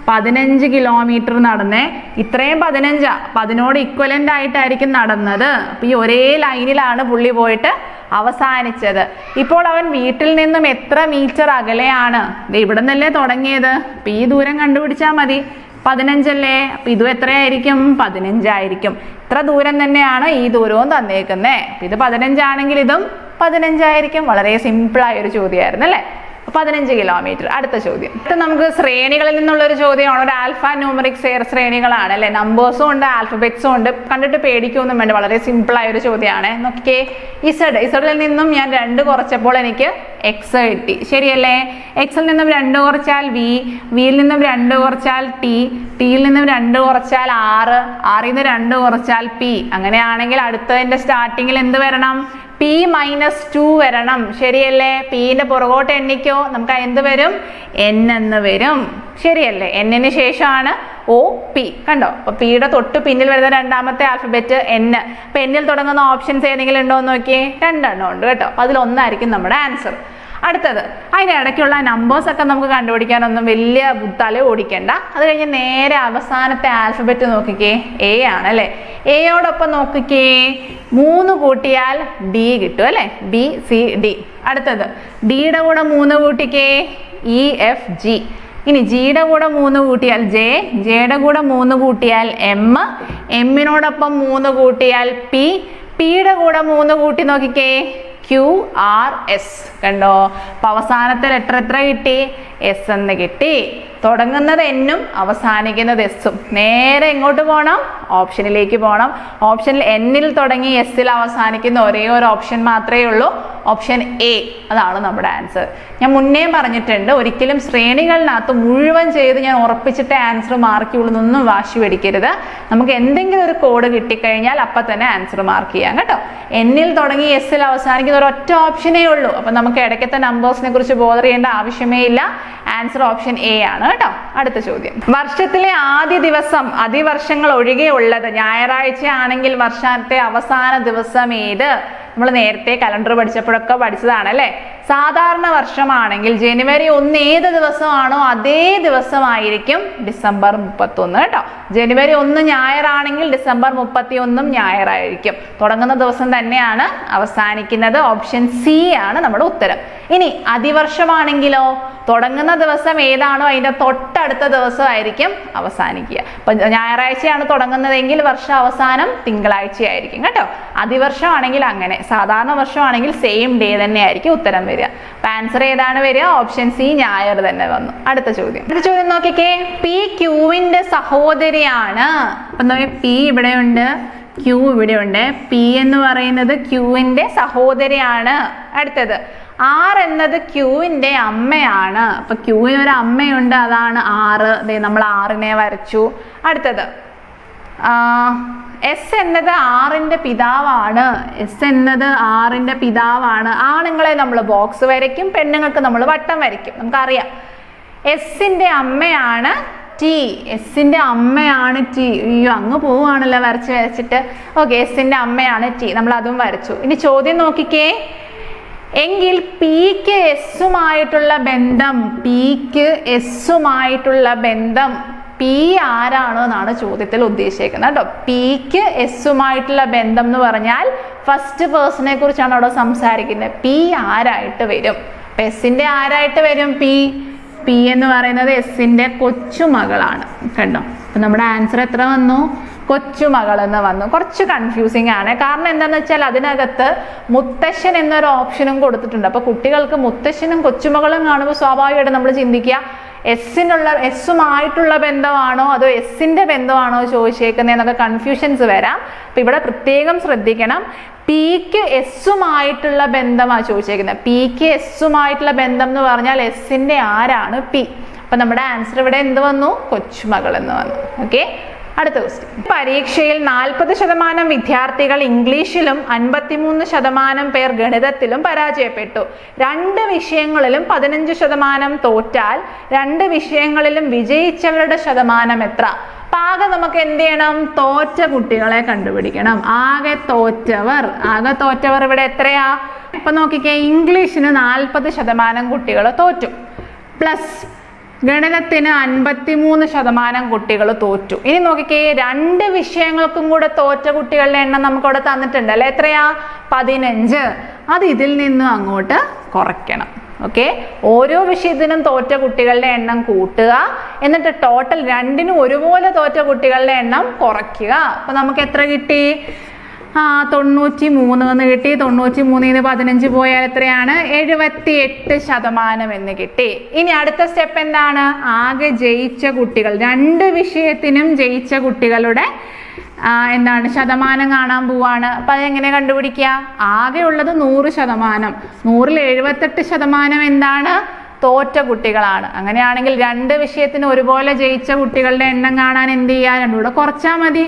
[SPEAKER 1] 15 കിലോമീറ്റർ നടന്നേ. ഇത്രയും 15, അപ്പൊ അതിനോട് ഇക്വലന്റ് ആയിട്ടായിരിക്കും നടന്നത്. അപ്പൊ ഈ ഒരേ ലൈനിലാണ് പുള്ളി പോയിട്ട് അവസാനിച്ചത്. ഇപ്പോൾ അവൻ വീട്ടിൽ നിന്നും എത്ര മീറ്റർ അകലെയാണ്? ഇവിടെ നിന്നല്ലേ തുടങ്ങിയത്. അപ്പൊ ഈ ദൂരം കണ്ടുപിടിച്ചാൽ മതി. 15 അല്ലേ? അപ്പൊ ഇതും എത്രയായിരിക്കും? 15 ആയിരിക്കും. ഇത്ര ദൂരം തന്നെയാണ് ഈ ദൂരവും തന്നേക്കുന്നേ. ഇത് 15 ആണെങ്കിൽ ഇതും 15 ആയിരിക്കും. വളരെ സിമ്പിൾ ആയ ഒരു ചോദ്യമായിരുന്നു അല്ലേ. 15 കിലോമീറ്റർ. അടുത്ത ചോദ്യം. ഇത് നമുക്ക് ശ്രേണികളിൽ നിന്നുള്ളൊരു ചോദ്യമാണ്. ഒരു ആൽഫ ന്യൂമറിക് ശ്രേണികളാണ് അല്ലെ. നമ്പേഴ്സും ഉണ്ട്, ആൽഫബറ്റ്സും ഉണ്ട്. കണ്ടിട്ട് പേടിക്കൊന്നും വേണ്ട, വളരെ സിമ്പിൾ ആയ ഒരു ചോദ്യമാണ്. നോക്കിക്കേ, ഇസഡിൽ നിന്നും ഞാൻ 2 കുറച്ചപ്പോൾ എനിക്ക് എക്സ് കിട്ടി, ശരിയല്ലേ. എക്സിൽ നിന്നും 2 കുറച്ചാൽ വിയിൽ നിന്നും 2 കുറച്ചാൽ ടിയിൽ നിന്നും 2 കുറച്ചാൽ ആറിൽ നിന്ന് 2 കുറച്ചാൽ പി. അങ്ങനെയാണെങ്കിൽ അടുത്തതിന്റെ സ്റ്റാർട്ടിങ്ങിൽ എന്ത് വരണം? P-2 വരണം, ശരിയല്ലേ. പിന്റെ പുറകോട്ട് എണ്ണിക്കോ, നമുക്ക് എന്ത് വരും? N എന്ന് വരും, ശരിയല്ലേ. N-ന് ശേഷമാണ് OP. കണ്ടോ? അപ്പൊ പിയുടെ തൊട്ട് പിന്നിൽ വരുന്ന രണ്ടാമത്തെ ആൽഫബറ്റ് N. അപ്പൊ N-ൽ തുടങ്ങുന്ന ഓപ്ഷൻസ് ഏതെങ്കിലും ഉണ്ടോ എന്ന് നോക്കിയേ. 2 എണ്ണം ഉണ്ട് കേട്ടോ. അപ്പൊ അതിലൊന്നായിരിക്കും നമ്മുടെ ആൻസർ. അടുത്തത്, അതിൻ്റെ ഇടയ്ക്കുള്ള നമ്പേഴ്സ് ഒക്കെ നമുക്ക് കണ്ടുപിടിക്കാനൊന്നും വലിയ തല ഓടിക്കണ്ട. അത് കഴിഞ്ഞ് നേരെ അവസാനത്തെ ആൽഫബറ്റ് നോക്കിക്കേ, A ആണ് അല്ലേ. എയോടൊപ്പം നോക്കിക്കേ 3 കൂട്ടിയാൽ D കിട്ടും അല്ലേ. BCD. അടുത്തത് ഡിയുടെ കൂടെ 3 കൂട്ടിക്കേ EFG. ഇനി ജിയുടെ കൂടെ 3 കൂട്ടിയാൽ J, ജെയുടെ കൂടെ 3 കൂട്ടിയാൽ M, എമ്മിനോടൊപ്പം 3 കൂട്ടിയാൽ P, പിയുടെ കൂടെ 3 കൂട്ടി നോക്കിക്കേ QRS. കണ്ടോ? അപ്പൊ അവസാനത്തെ ലെറ്റർ എത്ര കിട്ടി? S എന്ന് കിട്ടി. തുടങ്ങുന്നത് N-ഉം അവസാനിക്കുന്നത് S-ഉം. നേരെ എങ്ങോട്ട് പോകണം? ഓപ്ഷനിലേക്ക് പോകണം. ഓപ്ഷനിൽ N-ൽ തുടങ്ങി S-ൽ അവസാനിക്കുന്ന ഒരേ ഒരു ഓപ്ഷൻ മാത്രമേ ഉള്ളൂ, ഓപ്ഷൻ A. അതാണ് നമ്മുടെ ആൻസർ. ഞാൻ മുന്നേ പറഞ്ഞിട്ടുണ്ട്, ഒരിക്കലും ശ്രേണികളിനകത്ത് മുഴുവൻ ചെയ്ത് ഞാൻ ഉറപ്പിച്ചിട്ട് ആൻസർ മാർക്ക് ചെയ്യുള്ളൂന്നൊന്നും വാശി പിടിക്കരുത്. നമുക്ക് എന്തെങ്കിലും ഒരു കോഡ് കിട്ടിക്കഴിഞ്ഞാൽ അപ്പം തന്നെ ആൻസർ മാർക്ക് ചെയ്യാം കേട്ടോ. N-ൽ തുടങ്ങി S-ൽ അവസാനിക്കുന്ന ഒരൊറ്റ ഓപ്ഷനേ ഉള്ളൂ. അപ്പം നമുക്ക് ഇടയ്ക്കത്തെ നമ്പേഴ്സിനെ കുറിച്ച് ബോധർ ചെയ്യേണ്ട ആവശ്യമേ ഇല്ല. ആൻസർ ഓപ്ഷൻ A ആണ് കേട്ടോ. അടുത്ത ചോദ്യം. വർഷത്തിലെ ആദ്യ ദിവസം അതിവർഷങ്ങൾ ഒഴികെയുള്ളത് ഞായറാഴ്ച ആണെങ്കിൽ വർഷത്തെ അവസാന ദിവസം ഏത്? നമ്മൾ നേരത്തെ കലണ്ടർ പഠിച്ചപ്പോഴൊക്കെ പഠിച്ചതാണ് അല്ലേ. സാധാരണ വർഷമാണെങ്കിൽ ജനുവരി 1 ഏത് ദിവസമാണോ അതേ ദിവസമായിരിക്കും ഡിസംബർ 31 കേട്ടോ. ജനുവരി 1 ഞായറാണെങ്കിൽ ഡിസംബർ 31 ഞായറായിരിക്കും. തുടങ്ങുന്ന ദിവസം തന്നെയാണ് അവസാനിക്കുന്നത്. ഓപ്ഷൻ C ആണ് നമ്മുടെ ഉത്തരം. ഇനി അതിവർഷമാണെങ്കിലോ തുടങ്ങുന്ന ദിവസം ഏതാണോ അതിന്റെ തൊട്ടടുത്ത ദിവസമായിരിക്കും അവസാനിക്കുക. അപ്പൊ ഞായറാഴ്ചയാണ് തുടങ്ങുന്നതെങ്കിൽ വർഷ അവസാനം തിങ്കളാഴ്ചയായിരിക്കും കേട്ടോ. അതിവർഷമാണെങ്കിൽ അങ്ങനെ, സാധാരണ വർഷമാണെങ്കിൽ സെയിം ഡേ തന്നെ ആയിരിക്കും ഉത്തരം വരിക. അപ്പൊ ആൻസർ ഏതാണ് വരിക? ഓപ്ഷൻ C ഞായർ തന്നെ വന്നു. അടുത്ത ചോദ്യം. നോക്കിക്കേ, P Qവിന്റെ സഹോദരിയാണ്. അപ്പൊ P ഇവിടെയുണ്ട്, Q ഇവിടെയുണ്ട്. P എന്ന് പറയുന്നത് Qവിന്റെ സഹോദരിയാണ്. അടുത്തത് R എന്നത് Qവിന്റെ അമ്മയാണ്. അപ്പൊ Qവിന് ഒരു അമ്മയുണ്ട്, അതാണ് R. നമ്മൾ R-നെ വരച്ചു. അടുത്തത് S എന്നത് R-ന്റെ പിതാവാണ്. S എന്നത് R-ന്റെ പിതാവാണ്. ആണുങ്ങളെ നമ്മൾ ബോക്സ് വരയ്ക്കും, പെണ്ണുങ്ങൾക്ക് നമ്മൾ വട്ടം വരയ്ക്കും, നമുക്കറിയാം. S-ന്റെ അമ്മയാണ് T. S-ന്റെ അമ്മയാണ് T. അയ്യോ, അങ്ങ് പോവുകയാണല്ലോ വരച്ചിട്ട്. ഓക്കെ, S-ന്റെ അമ്മയാണ് T. നമ്മൾ അതും വരച്ചു. ഇനി ചോദ്യം നോക്കിക്കേ. എങ്കിൽ Pക്ക് S-ഉമായിട്ടുള്ള ബന്ധം, Pക്ക് S-ഉമായിട്ടുള്ള ബന്ധം P ആരാണോ എന്നാണ് ചോദ്യത്തിൽ ഉദ്ദേശിക്കുന്നത് കേട്ടോ. Pക്ക് S-ഉമായിട്ടുള്ള ബന്ധം എന്ന് പറഞ്ഞാൽ ഫസ്റ്റ് പേഴ്സണെ കുറിച്ചാണ് അവിടെ സംസാരിക്കുന്നത്. P ആരായിട്ട് വരും? അപ്പൊ S-ന്റെ ആരായിട്ട് വരും? P എന്ന് പറയുന്നത് S-ന്റെ കൊച്ചുമകളാണ്. കണ്ടോ? അപ്പൊ നമ്മുടെ ആൻസർ എത്ര വന്നു? കൊച്ചുമകൾ എന്ന് വന്നു. കുറച്ച് കൺഫ്യൂസിങ് ആണ്. കാരണം എന്താണെന്ന് വെച്ചാൽ അതിനകത്ത് മുത്തശ്ശൻ എന്നൊരു ഓപ്ഷനും കൊടുത്തിട്ടുണ്ട്. അപ്പൊ കുട്ടികൾക്ക് മുത്തശ്ശനും കൊച്ചുമകളും കാണുമ്പോൾ സ്വാഭാവികമായിട്ട് നമ്മൾ ചിന്തിക്കുക S-ഉമായിട്ടുള്ള ബന്ധമാണോ അതോ S-ന്റെ ബന്ധമാണോ ചോദിച്ചേക്കുന്നത് എന്നൊക്കെ കൺഫ്യൂഷൻസ് വരാം. അപ്പൊ ഇവിടെ പ്രത്യേകം ശ്രദ്ധിക്കണം. Pക്ക് S-ഉമായിട്ടുള്ള ബന്ധമാണ് ചോദിച്ചേക്കുന്നത്. Pക്ക് S-ഉമായിട്ടുള്ള ബന്ധം എന്ന് പറഞ്ഞാൽ S-ന്റെ ആരാണ്? P. അപ്പൊ നമ്മുടെ ആൻസർ ഇവിടെ എന്ത് വന്നു? കൊച്ചുമകൾ എന്ന് വന്നു. ഓക്കെ, അടുത്ത ക്വസ്റ്റ്യൻ. പരീക്ഷയിൽ 40% വിദ്യാർത്ഥികൾ ഇംഗ്ലീഷിലും 53% പേർ ഗണിതത്തിലും പരാജയപ്പെട്ടു. 2 വിഷയങ്ങളിലും 15% തോറ്റാൽ 2 വിഷയങ്ങളിലും വിജയിച്ചവരുടെ ശതമാനം എത്ര? ആകെ നമുക്ക് എന്ത് ചെയ്യണം? തോറ്റ കുട്ടികളെ കണ്ടുപിടിക്കണം. ആകെ തോറ്റവർ ഇവിടെ എത്രയാ? അപ്പൊ നോക്കിക്കേ, ഇംഗ്ലീഷിന് 40% കുട്ടികൾ തോറ്റു, പ്ലസ് ഗണിതത്തിന് 53% കുട്ടികൾ തോറ്റു. ഇനി നോക്കിക്കേ, 2 വിഷയങ്ങൾക്കും കൂടെ തോറ്റ കുട്ടികളുടെ എണ്ണം നമുക്കവിടെ തന്നിട്ടുണ്ട് അല്ലെ? എത്രയാ? 15. അത് ഇതിൽ നിന്നും അങ്ങോട്ട് കുറയ്ക്കണം. ഓക്കെ, ഓരോ വിഷയത്തിനും തോറ്റ കുട്ടികളുടെ എണ്ണം കൂട്ടുക, എന്നിട്ട് ടോട്ടൽ 2നും ഒരുപോലെ തോറ്റ കുട്ടികളുടെ എണ്ണം കുറയ്ക്കുക. അപ്പൊ നമുക്ക് എത്ര കിട്ടി? 93 എന്ന് കിട്ടി. 93 15 പോയാൽ എത്രയാണ്? 78% എന്ന് കിട്ടി. ഇനി അടുത്ത സ്റ്റെപ്പ് എന്താണ്? ആകെ ജയിച്ച കുട്ടികൾ, 2 വിഷയത്തിനും ജയിച്ച കുട്ടികളുടെ എന്താണ് ശതമാനം കാണാൻ പോവാണ്. അപ്പൊ അതെങ്ങനെ കണ്ടുപിടിക്കുക? ആകെ ഉള്ളത് 100%. 100ൽ 78% എന്താണ്? തോറ്റ കുട്ടികളാണ്. അങ്ങനെയാണെങ്കിൽ 2 വിഷയത്തിന് ഒരുപോലെ ജയിച്ച കുട്ടികളുടെ എണ്ണം കാണാൻ എന്ത് ചെയ്യുക? 2 കൂടെ കുറച്ചാൽ മതി.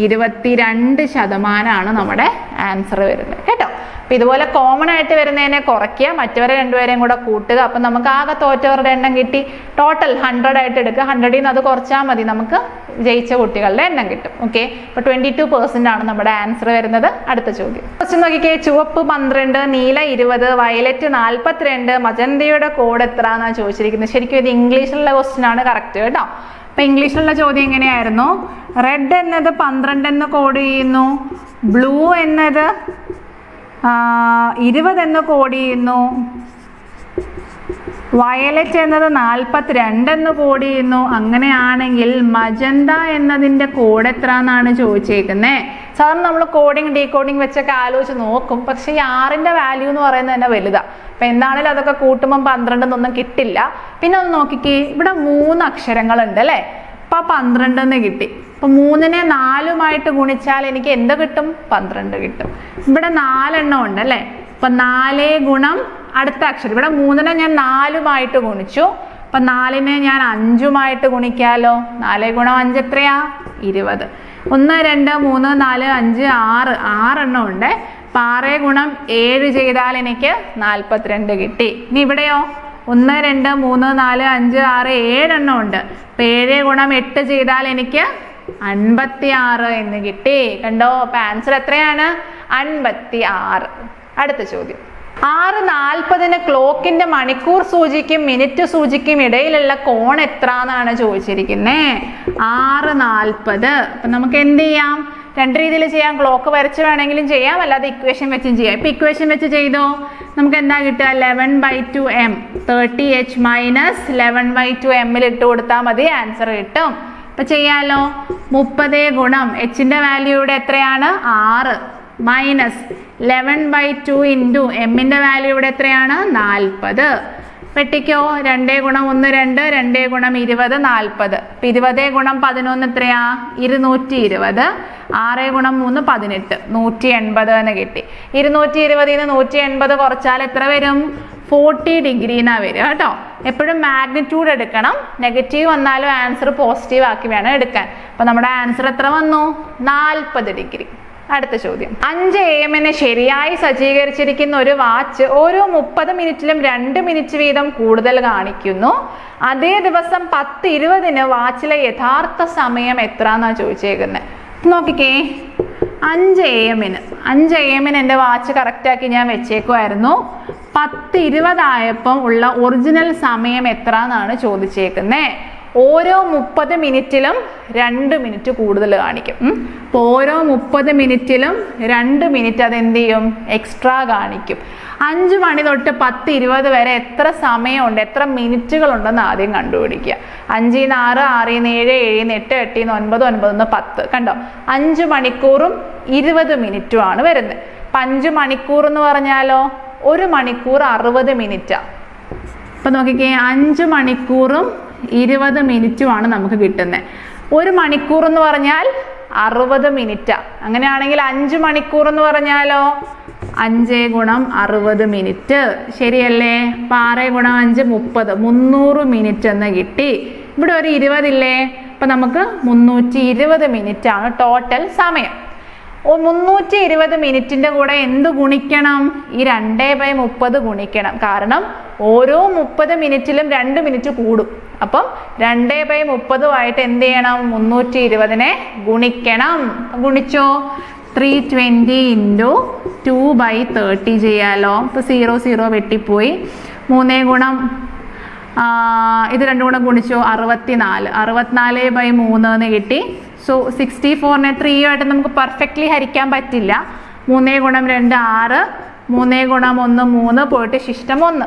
[SPEAKER 1] 22% നമ്മുടെ ആൻസർ വരുന്നത് കേട്ടോ. അപ്പൊ ഇതുപോലെ കോമൺ ആയിട്ട് വരുന്നതിനെ കുറയ്ക്കുക, മറ്റവരെ 2 പേരെയും കൂടെ കൂട്ടുക. അപ്പൊ നമുക്ക് ആകെ തോറ്റവരുടെ എണ്ണം കിട്ടി. ടോട്ടൽ 100 ആയിട്ട് എടുക്കുക. 100ൽ നിന്ന് അത് കുറച്ചാൽ മതി, നമുക്ക് ജയിച്ച കുട്ടികളുടെ എണ്ണം കിട്ടും. ഓക്കെ, അപ്പൊ 22% ആണ് നമ്മുടെ ആൻസർ വരുന്നത്. അടുത്ത ചോദ്യം. ക്വസ്റ്റ്യൻ നോക്കിക്കേ, ചുവപ്പ് 12, നീല 20, വയലറ്റ് 42, മജന്തയുടെ കോഡ് എത്ര എന്നാണ് ചോദിച്ചിരിക്കുന്നത്. ശരിക്കും ഇത് ഇംഗ്ലീഷിലുള്ള ക്വസ്റ്റ്യൻ ആണ്, കറക്റ്റ് കേട്ടോ. അപ്പൊ ഇംഗ്ലീഷിലുള്ള ചോദ്യം എങ്ങനെയായിരുന്നു? റെഡ് എന്നത് 12 എന്ന് കോഡ് ചെയ്യുന്നു, ബ്ലൂ എന്നത് 20 എന്ന് കോഡ് ചെയ്യുന്നു, വയലറ്റ് എന്നത് 42 എന്ന് കോഡ് ചെയ്യുന്നു. അങ്ങനെയാണെങ്കിൽ മജന്ത എന്നതിൻ്റെ കോഡ് എത്ര എന്നാണ് ചോദിച്ചേക്കുന്നത്. സാധാരണ നമ്മൾ കോഡിങ് ഡീകോഡിങ് വെച്ചൊക്കെ ആലോചിച്ച് നോക്കും, പക്ഷേ ഈ 6ന്റെ വാല്യൂ എന്ന് പറയുന്നത് തന്നെ വലുതാണ്. അപ്പം എന്താണെങ്കിലും അതൊക്കെ കൂട്ടുമ്പം 12 എന്നൊന്നും കിട്ടില്ല. പിന്നെ ഒന്ന് നോക്കിക്കേ, ഇവിടെ 3 അക്ഷരങ്ങളുണ്ട് അല്ലേ? അപ്പം 12 എന്ന് കിട്ടി. അപ്പം 3നെ 4 ഗുണിച്ചാൽ എനിക്ക് എന്ത് കിട്ടും? 12 കിട്ടും. ഇവിടെ 4 എണ്ണം ഉണ്ട് അല്ലേ? അപ്പം 4 ഗുണം അടുത്ത അക്ഷരം. ഇവിടെ 3നെ ഞാൻ 4 ഗുണിച്ചു. അപ്പം 4നെ ഞാൻ 5 ഗുണിക്കാലോ. 4 ഗുണം 5 എത്രയാ? 20. 1 2 3 4 5 6 എണ്ണം ഉണ്ട്. അപ്പം 6 ഗുണം 7 ചെയ്താൽ എനിക്ക് 42 കിട്ടി. ഇനി ഇവിടെയോ 1 2 3 4 5 6 7 എണ്ണം ഉണ്ട്. അപ്പം 7 ഗുണം 8 ചെയ്താൽ എനിക്ക് 56 എന്ന് കിട്ടി. കണ്ടോ? അപ്പം ആൻസർ എത്രയാണ്? 56. അടുത്ത ചോദ്യം. 6:40 ക്ലോക്കിന്റെ മണിക്കൂർ സൂചിക്കും മിനിറ്റ് സൂചിക്കും ഇടയിലുള്ള കോൺ എത്ര എന്നാണ് ചോദിച്ചിരിക്കുന്നത്. 6:40. അപ്പം നമുക്ക് എന്ത് ചെയ്യാം? 2 രീതിയിൽ ചെയ്യാം. ക്ലോക്ക് വരച്ച് വേണമെങ്കിലും ചെയ്യാം, അല്ലാതെ ഇക്വേഷൻ വെച്ചും ചെയ്യാം. ഇപ്പം ഇക്വേഷൻ വെച്ച് ചെയ്തോ, നമുക്ക് എന്താ കിട്ടുക? 11/2m 30h മൈനസ് 11/2m ഇട്ട് കൊടുത്താൽ മതി, ആൻസർ കിട്ടും. അപ്പം ചെയ്യാലോ. 30 ഗുണം എച്ചിൻ്റെ വാല്യൂ ഇവിടെ എത്രയാണ്? 6 മൈനസ് 11/2 ഇൻറ്റു എമ്മിൻ്റെ വാല്യൂ ഇവിടെ എത്രയാണ്? 40. വെട്ടിക്കോ. 2 ഗുണം 1 2, 2 ഗുണം 20 40. 20 ഗുണം 11 എത്രയാ? 220. 6 ഗുണം 3 18, 180 എന്ന് കിട്ടി. 220 180 കുറച്ചാൽ എത്ര വരും? 40 ഡിഗ്രി എന്നാ വരും കേട്ടോ. എപ്പോഴും മാഗ്നിറ്റ്യൂഡ് എടുക്കണം. നെഗറ്റീവ് വന്നാലും ആൻസർ പോസിറ്റീവ് ആക്കി വേണം എടുക്കാൻ. അപ്പൊ നമ്മുടെ ആൻസർ എത്ര വന്നു? 40 ഡിഗ്രി. അടുത്ത ചോദ്യം. 5 AM ശരിയായി സജ്ജീകരിച്ചിരിക്കുന്ന ഒരു വാച്ച് ഓരോ 30 മിനിറ്റിലും 2 മിനിറ്റ് വീതം കൂടുതൽ കാണിക്കുന്നു. അതേ ദിവസം 10:20 വാച്ചിലെ യഥാർത്ഥ സമയം എത്ര എന്നാണ് ചോദിച്ചേക്കുന്നത്. നോക്കിക്കേ, 5 AM എൻ്റെ വാച്ച് കറക്റ്റാക്കി ഞാൻ വെച്ചേക്കുമായിരുന്നു. 10:20 ആയപ്പം ഉള്ള ഒറിജിനൽ സമയം എത്ര എന്നാണ് ചോദിച്ചേക്കുന്നത്. ഓരോ 30 മിനിറ്റിലും 2 മിനിറ്റ് കൂടുതൽ കാണിക്കും. അപ്പോൾ ഓരോ 30 മിനിറ്റിലും 2 മിനിറ്റ് അതെന്ത് ചെയ്യും? എക്സ്ട്രാ കാണിക്കും. 5 മണി തൊട്ട് 10:20 വരെ എത്ര സമയമുണ്ട്, എത്ര മിനിറ്റുകളുണ്ടെന്ന് ആദ്യം കണ്ടുപിടിക്കുക. 5 ൽ 6, 6 ൽ 7, 7 ൽ 8, 8 ൽ 9, 9 ൽ 10. കണ്ടോ? 5 മണിക്കൂറും 20 മിനിറ്റും ആണ് വരുന്നത്. അപ്പം 5 മണിക്കൂർ എന്ന് പറഞ്ഞാലോ 1 മണിക്കൂർ 60 മിനിറ്റാണ്. അപ്പം നോക്കിക്കേ, 5 മണിക്കൂറും 20 മിനിറ്റുമാണ് നമുക്ക് കിട്ടുന്നത്. 1 മണിക്കൂർ എന്ന് പറഞ്ഞാൽ 60 മിനിറ്റാണ്. അങ്ങനെയാണെങ്കിൽ 5 മണിക്കൂർ എന്ന് പറഞ്ഞാലോ 5 ഗുണം 60 മിനിറ്റ്. ശരിയല്ലേ? 6 ഗുണം 5 30, 300 മിനിറ്റ് എന്ന് കിട്ടി. ഇവിടെ ഒരു 20 ഇല്ലേ? ഇപ്പം നമുക്ക് 320 മിനിറ്റ് ആണ് ടോട്ടൽ സമയം. 320 മിനിറ്റിൻ്റെ കൂടെ എന്ത് ഗുണിക്കണം? ഈ 2/30 ഗുണിക്കണം. കാരണം ഓരോ 30 മിനിറ്റിലും 2 മിനിറ്റ് കൂടും. അപ്പം 2/30 എന്ത് ചെയ്യണം? 320നെ ഗുണിക്കണം. ഗുണിച്ചോ? 320 × 2/30 ചെയ്യാലോ. ഇപ്പോൾ 0 വെട്ടിപ്പോയി. 3 ഗുണം ഇത് 2 കൂടെ ഗുണിച്ചോ? 64. 64/3 എന്ന് കിട്ടി. സോ 64നെ 3 നമുക്ക് പെർഫെക്റ്റ്ലി ഹരിക്കാൻ പറ്റില്ല. 3 ഗുണം 2 6, 3 ഗുണം 1 3, പോയിട്ട് ശിഷ്ടം 1.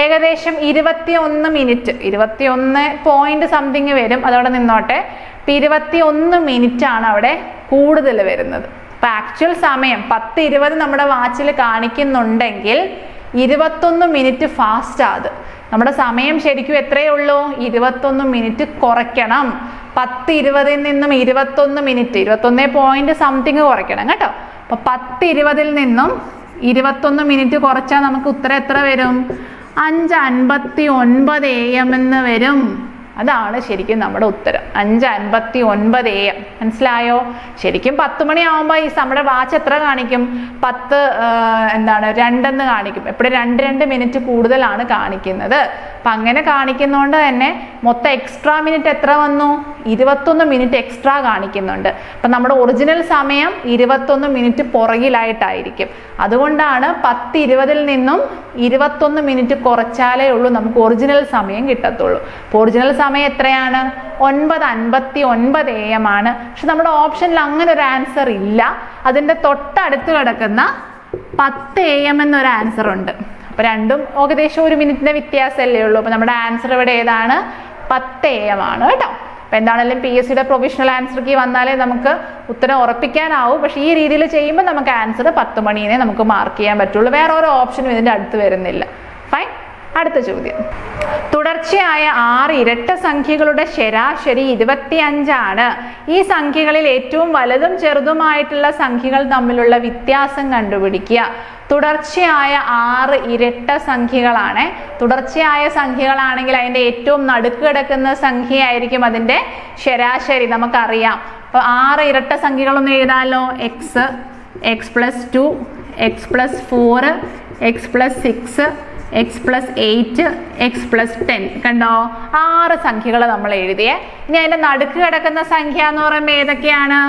[SPEAKER 1] ഏകദേശം 21 മിനിറ്റ്, 21 പോയിന്റ് സംതിങ് വരും. അതവിടെ നിന്നോട്ടെ. ഇപ്പം 21 മിനിറ്റ് ആണ് അവിടെ കൂടുതൽ വരുന്നത്. അപ്പം ആക്ച്വൽ സമയം 10:20 നമ്മുടെ വാച്ചിൽ കാണിക്കുന്നുണ്ടെങ്കിൽ 21 മിനിറ്റ് ഫാസ്റ്റ് അത്. നമ്മുടെ സമയം ശരിക്കും എത്രയേ ഉള്ളൂ? 21 മിനിറ്റ് കുറയ്ക്കണം. 10:20 നിന്നും 21 മിനിറ്റ്, 21 പോയിന്റ് സംതിങ് കുറയ്ക്കണം കേട്ടോ. അപ്പൊ 10:20 നിന്നും 21 മിനിറ്റ് കുറച്ചാൽ നമുക്ക് ഉത്തരം എത്ര വരും? 5:59 AM എന്ന് വരും. അതാണ് ശരിക്കും നമ്മുടെ ഉത്തരം. 5:59 AM. മനസ്സിലായോ? ശരിക്കും 10 മണിയാവുമ്പോൾ ഈ നമ്മുടെ വാച്ച് എത്ര കാണിക്കും? 2 കാണിക്കും. എപ്പോഴും 2 മിനിറ്റ് കൂടുതലാണ് കാണിക്കുന്നത്. അപ്പം അങ്ങനെ കാണിക്കുന്നതുകൊണ്ട് തന്നെ മൊത്തം എക്സ്ട്രാ മിനിറ്റ് എത്ര വന്നു? 21 മിനിറ്റ് എക്സ്ട്രാ കാണിക്കുന്നുണ്ട്. അപ്പം നമ്മുടെ ഒറിജിനൽ സമയം 21 മിനിറ്റ് പുറകിലായിട്ടായിരിക്കും. അതുകൊണ്ടാണ് 10:20 നിന്നും 21 മിനിറ്റ് കുറച്ചാലേ ഉള്ളൂ നമുക്ക് ഒറിജിനൽ സമയം കിട്ടത്തുള്ളൂ. അപ്പോൾ ഒറിജിനൽ സമയം എത്രയാണ്? 9:59 AM ആണ്. പക്ഷെ നമ്മുടെ ഓപ്ഷനിൽ അങ്ങനെ ഒരു ആൻസർ ഇല്ല. അതിൻ്റെ തൊട്ടടുത്ത് കിടക്കുന്ന 10 AM എന്നൊരു ആൻസർ ഉണ്ട്. അപ്പോൾ രണ്ടും ഏകദേശം 1 മിനിറ്റിൻ്റെ വ്യത്യാസമല്ലേ ഉള്ളൂ. അപ്പോൾ നമ്മുടെ ആൻസർ ഇവിടെ ഏതാണ്? 10 AM ആണ് കേട്ടോ. അപ്പോൾ എന്താണെങ്കിലും PSCയുടെ പ്രൊവിഷണൽ ആൻസർ കീ വന്നാലേ നമുക്ക് ഉത്തരം ഉറപ്പിക്കാനാവും. പക്ഷേ ഈ രീതിയിൽ ചെയ്യുമ്പോൾ നമുക്ക് ആൻസർ 10 മണിനെ നമുക്ക് മാർക്ക് ചെയ്യാൻ പറ്റുള്ളൂ. വേറെ ഓരോ ഓപ്ഷനും ഇതിൻ്റെ അടുത്ത് വരുന്നില്ല. ഫൈൻ. അടുത്ത ചോദ്യം. തുടർച്ചയായ 6 ഇരട്ട സംഖ്യകളുടെ ശരാശരി 25 ആണ്. ഈ സംഖ്യകളിൽ ഏറ്റവും വലുതും ചെറുതുമായിട്ടുള്ള സംഖ്യകൾ തമ്മിലുള്ള വ്യത്യാസം കണ്ടുപിടിക്കുക. തുടർച്ചയായ 6 ഇരട്ട സംഖ്യകളാണ്. തുടർച്ചയായ സംഖ്യകളാണെങ്കിൽ അതിൻ്റെ ഏറ്റവും നടുക്ക് കിടക്കുന്ന സംഖ്യയായിരിക്കും അതിൻ്റെ ശരാശരി. നമുക്കറിയാം. അപ്പോൾ 6 ഇരട്ട സംഖ്യകളൊന്നും എഴുതാമല്ലോ. x+2, x+4, x+6, x+8, x+10. കണ്ടോ? 6 സംഖ്യകൾ നമ്മൾ എഴുതിയേ. ഇനി അതിൻ്റെ നടുക്ക് കിടക്കുന്ന സംഖ്യ എന്ന് പറയുമ്പോൾ ഏതൊക്കെയാണ്?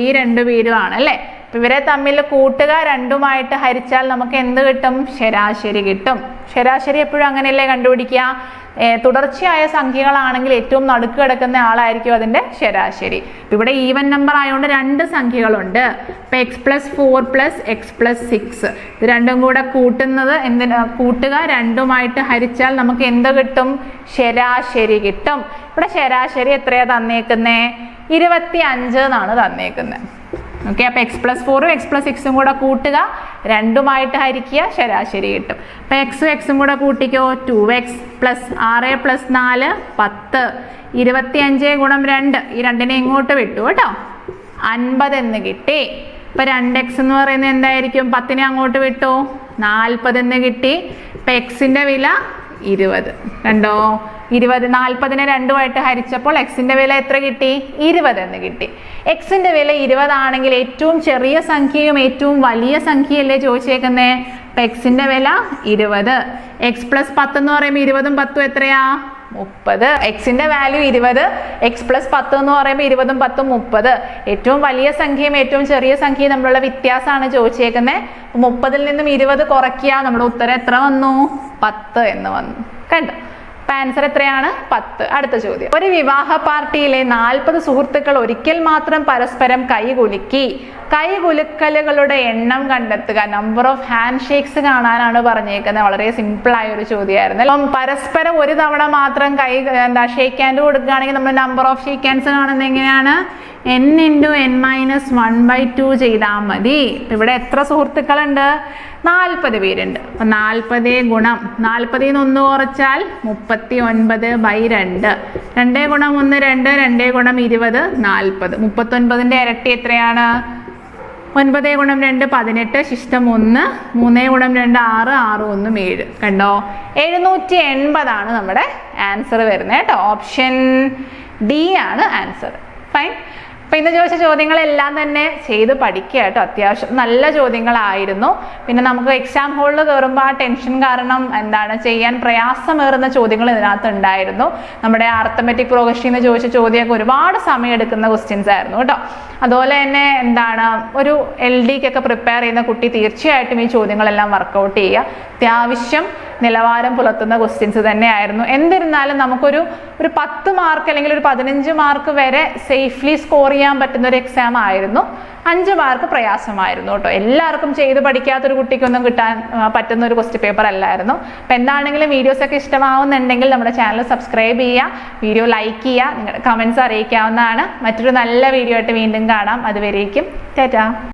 [SPEAKER 1] ഈ 2 പേരുമാണ് അല്ലേ. അപ്പം ഇവരെ തമ്മിൽ കൂട്ടുക, 2ഉമായിട്ട് ഹരിച്ചാൽ നമുക്ക് എന്ത് കിട്ടും? ശരാശരി കിട്ടും. ശരാശരി എപ്പോഴും അങ്ങനെയല്ലേ കണ്ടുപിടിക്കുക? തുടർച്ചയായ സംഖ്യകളാണെങ്കിൽ ഏറ്റവും നടുക്ക് കിടക്കുന്ന ആളായിരിക്കും അതിൻ്റെ ശരാശരി. ഇവിടെ ഈവൻ നമ്പർ ആയതുകൊണ്ട് 2 സംഖ്യകളുണ്ട്. ഇപ്പം x+4 + x+6 ഇത് രണ്ടും കൂടെ കൂട്ടുന്നത് കൂട്ടുക, 2ഉമായിട്ട് ഹരിച്ചാൽ നമുക്ക് എന്ത് കിട്ടും? ശരാശരി കിട്ടും. ഇവിടെ ശരാശരി എത്രയാണ് തന്നേക്കുന്നേ? 25 എന്നാണ് തന്നേക്കുന്നത്. ഓക്കെ. അപ്പോൾ x+4ഉം x+6ഉം കൂടെ കൂട്ടുക, 2ഉമായിട്ട് ഹരിക്കുക, ശരാശരി കിട്ടും. അപ്പോൾ x ഉം കൂടെ കൂട്ടിക്കോ. 2x + 6 + 4 10. 25 × 2, ഈ 2നെ ഇങ്ങോട്ട് വിട്ടു കേട്ടോ. 50 എന്ന് കിട്ടി. ഇപ്പോൾ 2x എന്ന് പറയുന്നത് എന്തായിരിക്കും? 10നെ അങ്ങോട്ട് വിട്ടു, 40 എന്ന് കിട്ടി. ഇപ്പം എക്സിൻ്റെ വില 20. കണ്ടോ? 20. 40നെ 2ഉമായിട്ട് ഹരിച്ചപ്പോൾ എക്സിൻ്റെ വില എത്ര കിട്ടി? 20 എന്ന് കിട്ടി. എക്സിൻ്റെ വില 20 ആണെങ്കിൽ ഏറ്റവും ചെറിയ സംഖ്യയും ഏറ്റവും വലിയ സംഖ്യയല്ലേ ചോദിച്ചേക്കുന്നേ? അപ്പം എക്സിൻ്റെ വില 20. x+10 എന്ന് പറയുമ്പോൾ 20ഉം 10ഉം എത്രയാ? 30. എക്സിൻ്റെ വാല്യൂ 20, x+10 എന്ന് പറയുമ്പോൾ 20ഉം 10ഉം 30. ഏറ്റവും വലിയ സംഖ്യയും ഏറ്റവും ചെറിയ സംഖ്യയും തമ്മിലുള്ള വ്യത്യാസമാണ് ചോദിച്ചേക്കുന്നത്. 30ൽ നിന്നും 20 കുറയ്ക്കുക, നമ്മുടെ ഉത്തരം എത്ര വന്നു? 10 എന്ന് വന്നു. കണ്ടോ? അപ്പം ആൻസർ എത്രയാണ്? 10. അടുത്ത ചോദ്യം. ഒരു വിവാഹ പാർട്ടിയിലെ 40 സുഹൃത്തുക്കൾ ഒരിക്കൽ മാത്രം പരസ്പരം കൈകുലുക്കി. കൈകുലുക്കലുകളുടെ എണ്ണം കണ്ടെത്തുക. നമ്പർ ഓഫ് ഹാൻഡ് ഷേക്സ് കാണാനാണ് പറഞ്ഞേക്കുന്നത്. വളരെ സിമ്പിളായ ഒരു ചോദ്യമായിരുന്നു. അപ്പം പരസ്പരം ഒരു തവണ മാത്രം ഷേക്ക് ഹാൻഡ് കൊടുക്കുകയാണെങ്കിൽ നമ്മൾ നമ്പർ ഓഫ് ഷേക്ക് ഹാൻഡ്സ് കാണുന്നത് എങ്ങനെയാണ്? n × n-1/2 ചെയ്താൽ മതി. ഇവിടെ എത്ര സുഹൃത്തുക്കളുണ്ട്? 40 പേരുണ്ട്. അപ്പം 40 ഗുണം 40ൽ നിന്ന് 1 കുറച്ചാൽ 39/2. 2 ഗുണം 1 2, 2 ഗുണം 20 40. 39ൻ്റെ ഇരട്ടി എത്രയാണ്? 9 ഗുണം 2 18, ശിഷ്ടം 1. 3 ഗുണം 2 6, 6 1 7. കണ്ടോ? 780 ആണ് നമ്മുടെ ആൻസർ വരുന്നത് കേട്ടോ. ഓപ്ഷൻ ഡി ആണ് ആൻസർ. ഫൈൻ. അപ്പോൾ ഇന്ന് ചോദിച്ച ചോദ്യങ്ങളെല്ലാം തന്നെ ചെയ്ത് പഠിക്കുക കേട്ടോ. അത്യാവശ്യം നല്ല ചോദ്യങ്ങളായിരുന്നു. പിന്നെ നമുക്ക് എക്സാം ഹോളിൽ കയറുമ്പോൾ ആ ടെൻഷൻ കാരണം ചെയ്യാൻ പ്രയാസമേറുന്ന ചോദ്യങ്ങൾ ഇതിനകത്ത് ഉണ്ടായിരുന്നു. നമ്മുടെ അർത്ഥമെറ്റിക് പ്രോഗ്രഷൻ എന്ന് ചോദിച്ച ചോദ്യമൊക്കെ ഒരുപാട് സമയം എടുക്കുന്ന ക്വസ്റ്റ്യൻസ് ആയിരുന്നു കേട്ടോ. അതുപോലെ തന്നെ ഒരു LDക്കൊക്കെ പ്രിപ്പയർ ചെയ്യുന്ന കുട്ടി തീർച്ചയായിട്ടും ഈ ചോദ്യങ്ങളെല്ലാം വർക്കൗട്ട് ചെയ്യുക. അത്യാവശ്യം നിലവാരം പുലർത്തുന്ന ക്വസ്റ്റ്യൻസ് തന്നെയായിരുന്നു. എന്നിരുന്നാലും നമുക്കൊരു 10 മാർക്ക് അല്ലെങ്കിൽ ഒരു 15 മാർക്ക് വരെ സേഫ്ലി സ്കോർ ചെയ്യാൻ പറ്റുന്ന ഒരു എക്സാം ആയിരുന്നു. 5 മാർക്ക് പ്രയാസമായിരുന്നു കേട്ടോ. എല്ലാവർക്കും ചെയ്ത് പഠിക്കാത്തൊരു കുട്ടിക്കൊന്നും കിട്ടാൻ പറ്റുന്ന ഒരു ക്വസ്റ്റ്യൻ പേപ്പർ അല്ലായിരുന്നു. അപ്പം എന്താണെങ്കിലും വീഡിയോസൊക്കെ ഇഷ്ടമാവുന്നുണ്ടെങ്കിൽ നമ്മുടെ ചാനൽ സബ്സ്ക്രൈബ് ചെയ്യുക, വീഡിയോ ലൈക്ക് ചെയ്യുക, നിങ്ങളുടെ കമൻസ് അറിയിക്കാവുന്നതാണ്. മറ്റൊരു നല്ല വീഡിയോ ആയിട്ട് വീണ്ടും കാണാം. അതുവരേക്കും ടാറ്റാ.